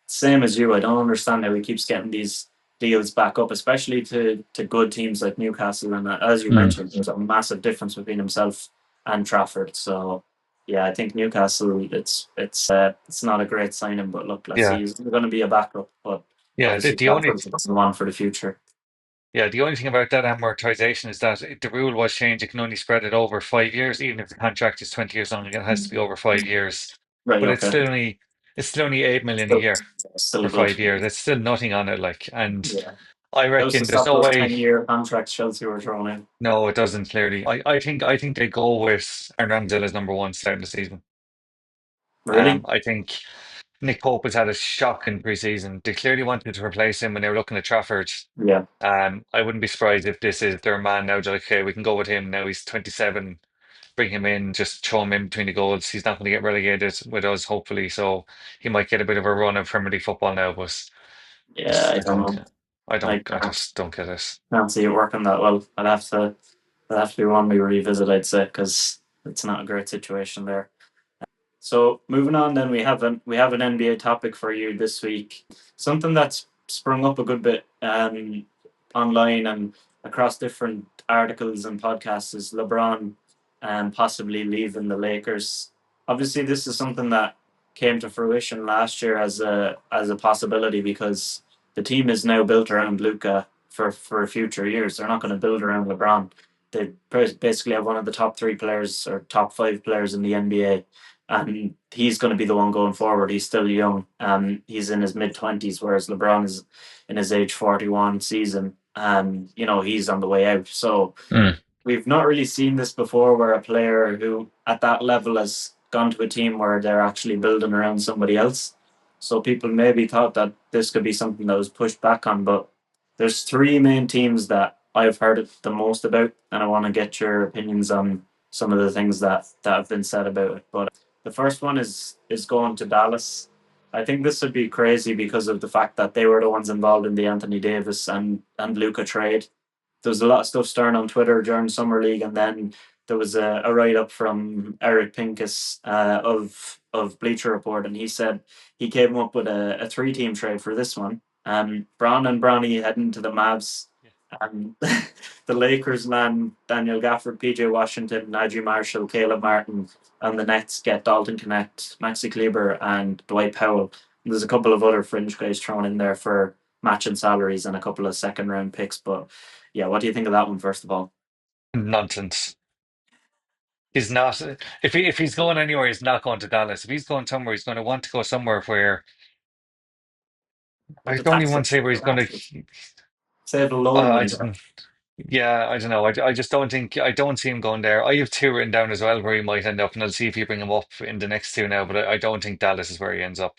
same as you. I don't understand how he keeps getting these deals back up, especially to good teams like Newcastle. And as you mm, mentioned, there's a massive difference between himself and Trafford. So yeah, I think Newcastle. It's not a great signing, but look, let's see. yeah, He's going to be a backup, but yeah. The, obviously the only Trafford's the one for the future. Yeah, the only thing about that amortization is that the rule was changed. You can only spread it over 5 years, even if the contract is 20 years long. It has to be over 5 years. Right. But it's Okay. still only 8 million a Still, year still for good. 5 years. It's still nothing on it, like. And Yeah. I That was to reckon there's stop no those way. 10-year contracts Chelsea were throwing in. No, it doesn't clearly. I think they go with Hernandez as number one starting the season. Really? I think Nick Pope has had a shocking preseason. They clearly wanted to replace him when they were looking at Trafford. Yeah. I wouldn't be surprised if this is their man now. They're like, okay, we can go with him now. He's 27. Bring him in, just throw him in between the goals. He's not going to get relegated with us, hopefully. So he might get a bit of a run of Premier League football now. But Yeah, I I don't don't, know. I I just don't get it. can't see it working that well. I'd have to be one we revisit, I'd say, because it's not a great situation there. So moving on, then we have an NBA topic for you this week. Something that's sprung up a good bit online and across different articles and podcasts is LeBron possibly leaving the Lakers. Obviously, this is something that came to fruition last year as a possibility because the team is now built around Luka for future years. They're not going to build around LeBron. They basically have one of the top three players or top five players in the NBA, and he's going to be the one going forward. He's still young. He's in his mid-20s, whereas LeBron is in his age 41 season, and he's on the way out. So Mm. we've not really seen this before, where a player who at that level has gone to a team where they're actually building around somebody else. So people maybe thought that this could be something that was pushed back on, but there's three main teams that I've heard it the most about, and I want to get your opinions on some of the things that have been said about it. But the first one is going to Dallas. I think this would be crazy because of the fact that they were the ones involved in the Anthony Davis and Luca trade. There was a lot of stuff stirring on Twitter during summer league, and then there was a write up from Eric Pincus of Bleacher Report, and he said he came up with a three-team trade for this one. Braun and Bronny heading to the Mavs, and the Lakers land Daniel Gafford, PJ Washington, Najee Marshall, Caleb Martin, and the Nets get Dalton Connect, Maxi Kleber, and Dwight Powell. And there's a couple of other fringe guys thrown in there for matching salaries and a couple of second round picks. But yeah, what do you think of that one first of all? Nonsense. He's not. If he's going anywhere, he's not going to Dallas. If he's going somewhere, he's going to want to go somewhere where With I the don't even tax want to say where he's going to. save a load of I money there. don't. Yeah, I don't know. I just don't think I don't see him going there. I have two written down as well where he might end up, and I'll see if you bring him up in the next two now. But I don't think Dallas is where he ends up.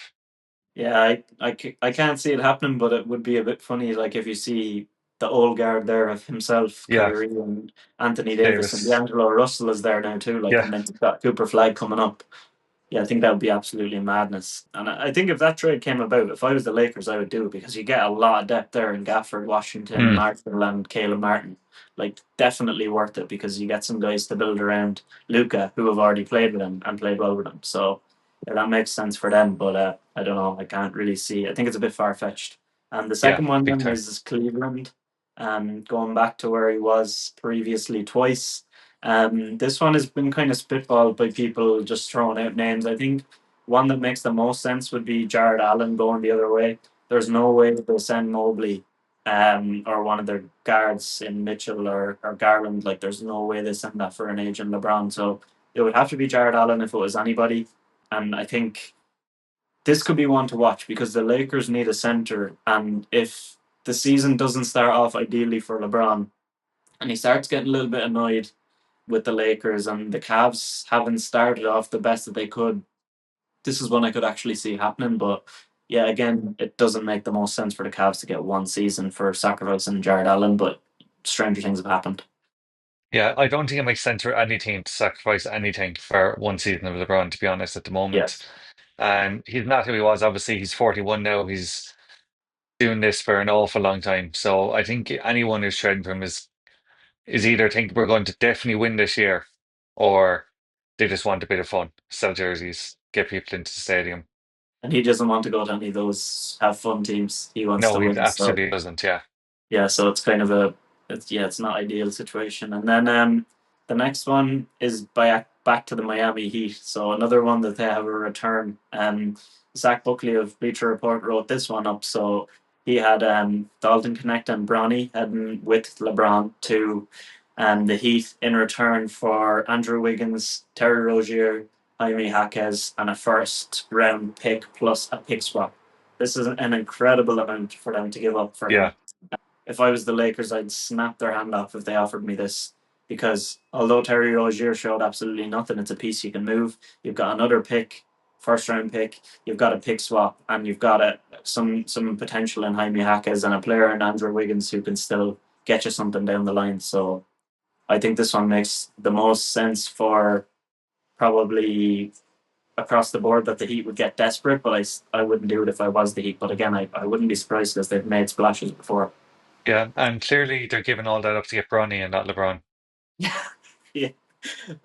Yeah, I can't see it happening, but it would be a bit funny, like if you see the old guard there of himself, Yeah, Kyrie and Anthony Davis, and Davis. D'Angelo Russell is there now too. Like, Yeah, and then you've got Cooper Flag coming up. Yeah, I think that would be absolutely madness. And I think if that trade came about, if I was the Lakers, I would do it because you get a lot of depth there in Gafford, Washington, mm, Marshall, and Caleb Martin. Like, definitely worth it because you get some guys to build around Luca who have already played with him and played well with him. So yeah, that makes sense for them. But I don't know. I can't really see. I think it's a bit far fetched. And the yeah, second one big then time. is Cleveland, going back to where he was previously twice. This one has been kind of spitballed by people just throwing out names. I think one that makes the most sense would be Jared Allen going the other way. There's no way they'll send Mobley or one of their guards in Mitchell or Garland. Like, there's no way they send that for an agent LeBron. So it would have to be Jared Allen if it was anybody. And I think this could be one to watch because the Lakers need a center. And if the season doesn't start off ideally for LeBron and he starts getting a little bit annoyed with the Lakers and the Cavs haven't started off the best that they could, this is one I could actually see happening. But yeah, again, it doesn't make the most sense for the Cavs to get one season for sacrificing Jared Allen, but stranger things have happened. Yeah, I don't think it makes sense for any team to sacrifice anything for one season of LeBron, to be honest, at the moment. Yes. He's not who he was. Obviously, he's 41 now. He's doing this for an awful long time. So I think anyone who's trading for him is either think we're going to definitely win this year, or they just want a bit of fun, sell jerseys, get people into the stadium. And he doesn't want to go to any of those have fun teams. He wants No, to he win. So absolutely doesn't. Yeah, yeah, so it's kind of it's not ideal situation. And then the next one is back to the Miami Heat. So another one that they have a return. Zach Buckley of Bleacher Report wrote this one up. So he had Dalton Connect and Bronny heading with LeBron to the Heat in return for Andrew Wiggins, Terry Rozier, Jaime Jaquez, and a first round pick plus a pick swap. This is an incredible amount for them to give up for yeah. him. if I was the Lakers, I'd snap their hand off if they offered me this. Because although Terry Rozier showed absolutely nothing, it's a piece you can move. You've got another pick, first round pick. You've got a pick swap, and you've got some potential in Jaime Jaquez and a player in Andrew Wiggins who can still get you something down the line. So I think this one makes the most sense for probably across the board that the Heat would get desperate, but I wouldn't do it if I was the Heat. But again, I wouldn't be surprised because they've made splashes before. Yeah, and clearly they're giving all that up to get Bronny and not LeBron. Yeah,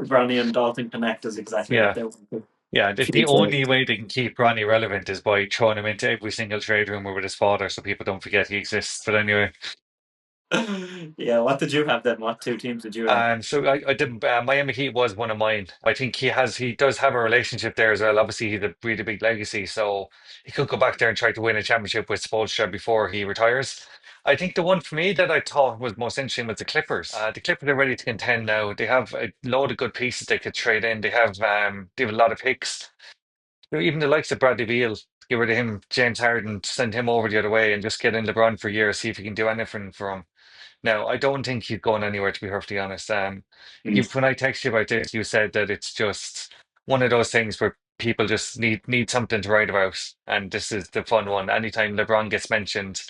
Bronny and Dalton Connect is exactly what Yeah, they want to. yeah. The only way they can keep Bronny relevant is by throwing him into every single trade rumor with his father, so people don't forget he exists. But anyway, Yeah, what did you have then? What two teams did you have? so I didn't. Miami Heat was one of mine. I think he does have a relationship there as well. Obviously, he's a really big legacy, so he could go back there and try to win a championship with Spoelstra before he retires. I think the one for me that I thought was most interesting was the Clippers. The Clippers are ready to contend now. They have a load of good pieces they could trade in. They have a lot of picks. Even the likes of Bradley Beal, get rid of him, James Harden, send him over the other way, and just get in LeBron for a year, see if he can do anything for him. No, I don't think he's going anywhere, to be perfectly honest. When I text you about this, you said that it's just one of those things where people just need something to write about, and this is the fun one. Anytime LeBron gets mentioned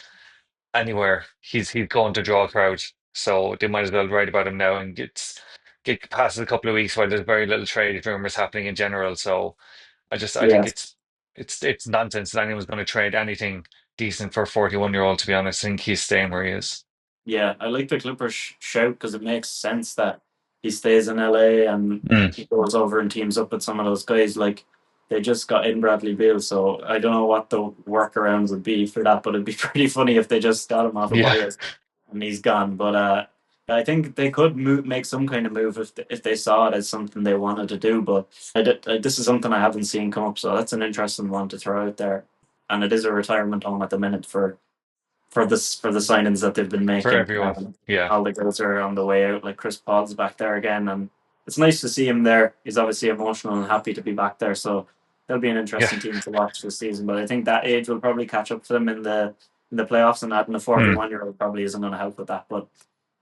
anywhere, he's going to draw a crowd, so they might as well write about him now and get past a couple of weeks while there's very little trade rumors happening in general. So I think Yeah, it's nonsense that anyone's going to trade anything decent for a 41-year-old. To be honest, I think he's staying where he is. yeah, I like the Clippers shout because it makes sense that he stays in LA and Mm, he goes over and teams up with some of those guys. Like they just got in Bradley Beal, so I don't know what the workarounds would be for that, but it'd be pretty funny if they just got him off a yeah. buyer and he's gone. But I think they could make some kind of move if they saw it as something they wanted to do. But this is something I haven't seen come up, so that's an interesting one to throw out there. And it is a retirement home at the minute for the signings that they've been For making. everyone. Yeah. All the girls are on the way out, like Chris Paul's back there again, and it's nice to see him there. He's obviously emotional and happy to be back there, so they'll be an Yeah. interesting team to watch this season. But I think that age will probably catch up to them in the playoffs, and adding a Mm, 41-year-old probably isn't going to help with that. But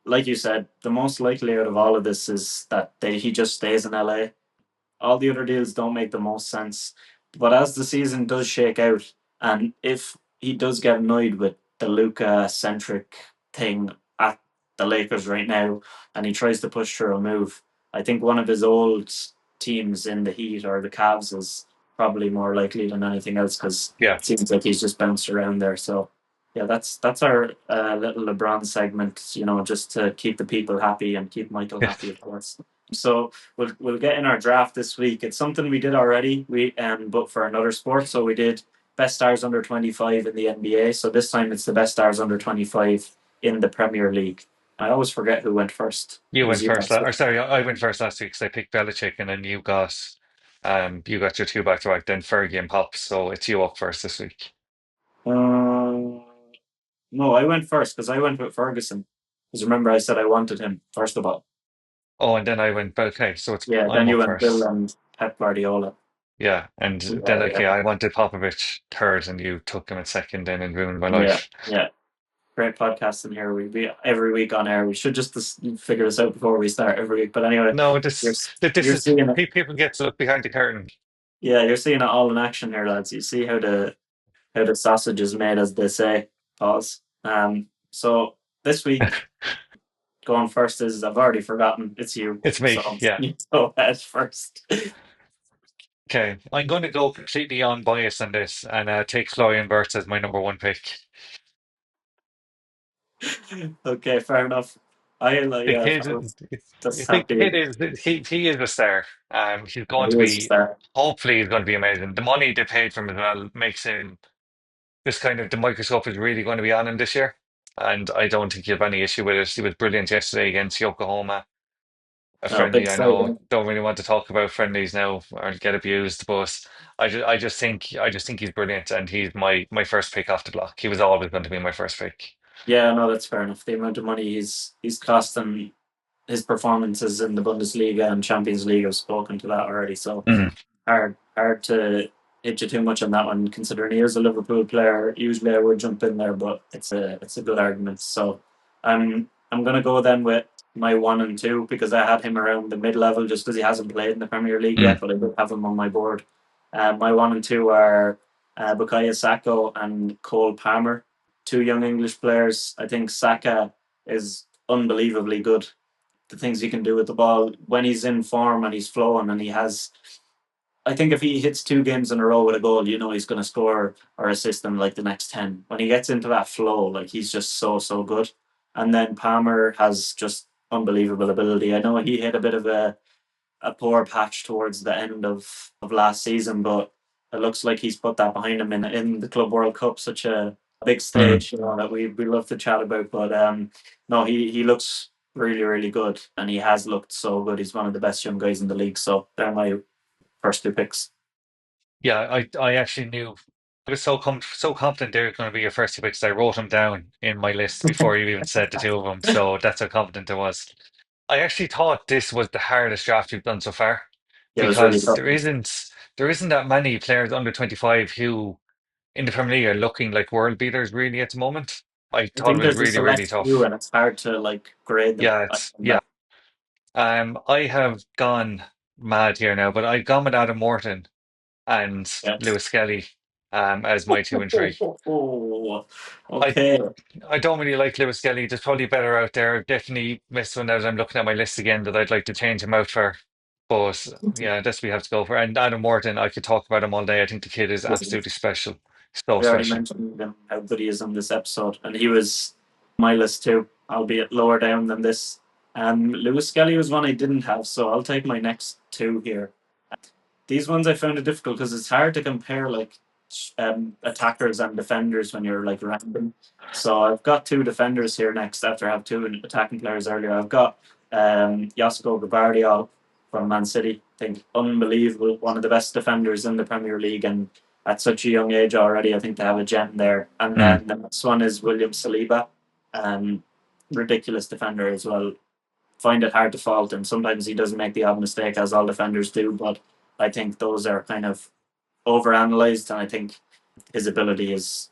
like you said, the most likely out of all of this is that he just stays in LA. All the other deals don't make the most sense. But as the season does shake out, and if he does get annoyed with the Luca centric thing at the Lakers right now, and he tries to push through a move, I think one of his old teams in the Heat or the Cavs is probably more likely than anything else because yeah. it seems like he's just bounced around there. So yeah, that's our little LeBron segment. Just to keep the people happy and keep Michael Yeah. happy, of course. So we'll get in our draft this week. It's something we did already. But for another sport. So we did best stars under 25 in the NBA. So this time it's the best stars under 25 in the Premier League. I always forget who went first. It You was went you first. last week. Or sorry, I went first last week because I picked Belichick and then you got your two back to back, then Fergie and Pops. So it's you up first this week. Uh, no, I went first because I went with Ferguson. Because remember, I said I wanted him first of all. Oh, and then I went, okay, so Yeah, then I'm you up went Bill first. and Pep Guardiola. Yeah, and then Yeah, okay, yeah, I wanted Popovich third, and you took him at second, then and ruined my yeah, life. yeah. Great podcast in here. We every week on air. We should just figure this out before we start every week. But anyway, No, you're this you're is seeing it. people get to look behind the curtain. Yeah, you're seeing it all in action here, lads. You see how the sausage is made, as they say. Pause. So this week going first is I've already forgotten. It's you. It's me. So Yeah. you go ahead first. Okay, I'm going to go completely unbiased on this and take Florian Wirtz as my number one pick. Okay, fair enough. The Yeah, if kid, I was just the happy. kid he is a star. He's going He to is a be star. hopefully he's going to be amazing. The money they paid for him as well makes him this kind of the microscope is really going to be on him this year, and I don't think you have any issue with it. He was brilliant yesterday against Yokohama. A Oh, big friendly, I side. know, don't really want to talk about friendlies now or get abused, but I just think he's brilliant, and he's my first pick off the block. He was always going to be my first pick. Yeah, no, that's fair enough. The amount of money he's cost and his performances in the Bundesliga and Champions League have spoken to that already. So Mhm. hard to hit you too much on that one, considering he is a Liverpool player. Usually I would jump in there, but it's a good argument. So I'm gonna go then with my 1 and 2 because I had him around the mid level just because he hasn't played in the Premier League Mm. yet, but I did have him on my board. My 1 and 2 are Bukayo Saka and Cole Palmer, two young English players. I think Saka is unbelievably good. The things he can do with the ball when he's in form and he's flowing and he has. I think if he hits 2 games in a row with a goal, you know he's going to score or assist in like the next 10. When he gets into that flow, like he's just so good. And then Palmer has just unbelievable ability. I know he hit a bit of a poor patch towards the end of last season, but it looks like he's put that behind him in the Club World Cup, such a big Mm. stage, that we love to chat about. But no, he looks really good, and he has looked so good. He's one of the best young guys in the league. So they're my first 2 picks. Yeah, I actually knew I was so confident they were going to be your first two picks. I wrote them down in my list before you even said the two of them. So that's how confident I was. I actually thought this was the hardest draft we've done so far Yeah, it was really because tough. there isn't that many players under 25 who in the Premier League are looking like world beaters really at the moment. I I thought think it was there's a really, really select few, tough. and it's hard to like grade them. Yeah, yeah. I have gone mad here now, but I've gone with Adam Morton and Yeah. Lewis Skelly as my two and three. I Okay. I don't really like Lewis Skelly. There's probably better out there. I've definitely missed one as I'm looking at my list again that I'd like to change him out for. But yeah, that's what we have to go for. And Adam Morton, I could talk about him all day. I think the kid is absolutely special. So We already special. mentioned how good he is on this episode, and he was on my list too, albeit lower down than this. Lewis Skelly was one I didn't have, so I'll take my next 2 here. These ones I found it difficult because it's hard to compare like attackers and defenders when you're like random. So I've got 2 defenders here next after I have 2 attacking players earlier. I've got Josko Gvardiol from Man City. I think unbelievable, one of the best defenders in the Premier League, and at such a young age already, I think they have a gem there. And Mm. then the next one is William Saliba, um, ridiculous defender as well. Find it hard to fault him. Sometimes he doesn't make the odd mistake, as all defenders do, but I think those are kind of overanalyzed, and I think his ability is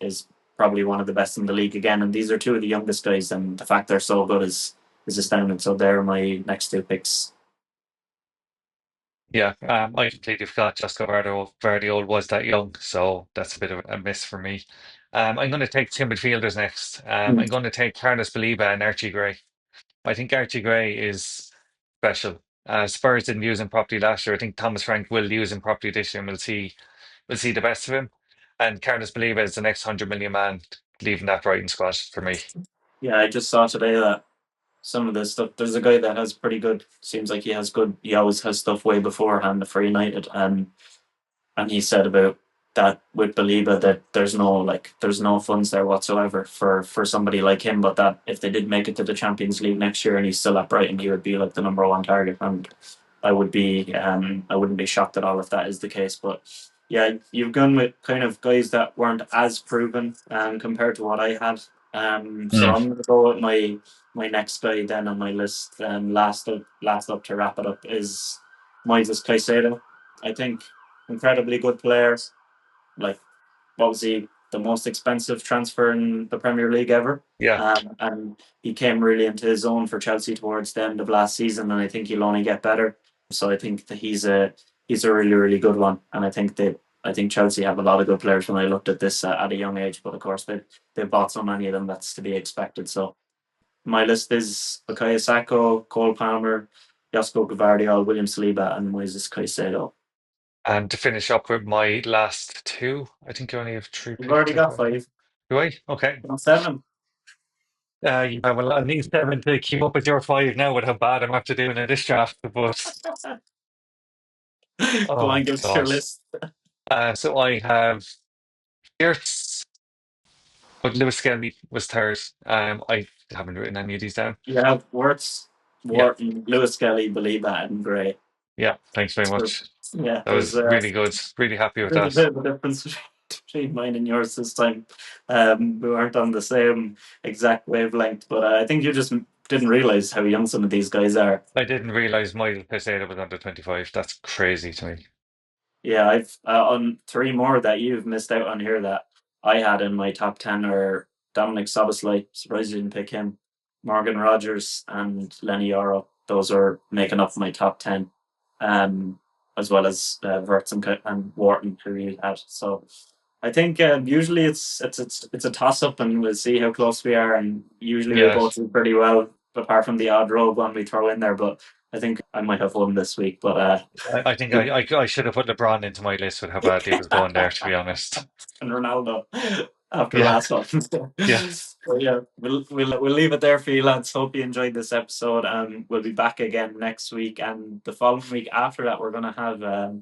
probably one of the best in the league again. And these are 2 of the youngest guys, and the fact they're so good is astounding. So they're my next 2 picks. Yeah, I completely forgot Josko Vardiol was that young, so that's a bit of a miss for me. I'm going to take two midfielders next. I'm going to take Carlos Baliba and Archie Gray. I think Archie Gray is special. Spurs didn't use him properly last year. I think Thomas Frank will use him properly this year, and we'll see the best of him. And Carlos Baliba is the next 100 million man leaving that Brighton squad for me. Yeah, I just saw today that some of this stuff. There's a guy that has pretty good. Seems like he has good. He always has stuff way beforehand for United, and he said about that with Baliba that there's no funds there whatsoever for somebody like him, but that if they did make it to the Champions League next year and he's still at Brighton, he would be like the number one target, and I wouldn't be shocked at all if that is the case. But yeah, you've gone with kind of guys that weren't as proven compared to what I had. So Mm. I'm gonna go with my next guy then on my list. Last up to wrap it up is Moises Caicedo. I think incredibly good player. Like, what was he? The most expensive transfer in the Premier League ever. Yeah, And he came really into his own for Chelsea towards the end of last season, and I think he'll only get better. So I think that he's a really good one, and I think Chelsea have a lot of good players when I looked at this at a young age, but of course they bought so many of them that's to be expected. So my list is Bukayo Saka, Cole Palmer, Josko Gvardiol, William Saliba, and Moises Caicedo. and to finish up with my last two, I think you only have three We've already picks. got 5. Do I? Okay. On 7. Yeah, well, I need seven to keep up with your five now with how bad I'm after doing in this draft. But Go oh on, give us your gosh. list. So I have Geertz, but Lewis Skelly was third. I haven't written any of these down. You have Wirtz, Yeah, Wharton, Lewis Kelly, Baliba, and Gray. yeah. Thanks very So, much. yeah, That was really good. Really happy with there's a that. bit of a difference between mine and yours this time. We weren't on the same exact wavelength, but I think you just didn't realize how young some of these guys are. I didn't realize Michael Peseta was under 25. That's crazy to me. Yeah, I've on three more that you've missed out on here that I had in my top 10 are Dominic Soboslai. Surprised you didn't pick him. Morgan Rogers and Lenny Yoro. Those are making up my top 10. Um, as well as Verts and Wharton, who you had. So I think usually it's a toss up, and we'll see how close we are. And usually we Yeah, both do pretty well, apart from the odd rogue one we throw in there. But I think I might have won this week. But I think I should have put LeBron into my list with how bad he was going there, to be honest. and Ronaldo after Yeah, last one. yeah. So yeah, we'll leave it there for you, lads. Hope you enjoyed this episode, and we'll be back again next week and the following week after that. We're gonna have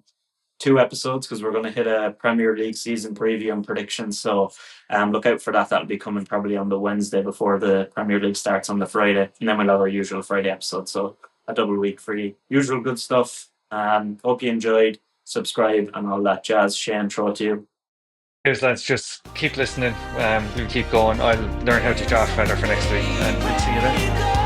two episodes because we're going to hit a Premier League season preview and predictions. So look out for that. That'll be coming probably on the Wednesday before the Premier League starts on the Friday. And then we'll have our usual Friday episode. So a double week for you. Usual good stuff. Hope you enjoyed. Subscribe and all that jazz. Shane, throw it to you. Here's lads, just keep listening. We'll keep going. I'll learn how to draft better for next week, and we'll see you then.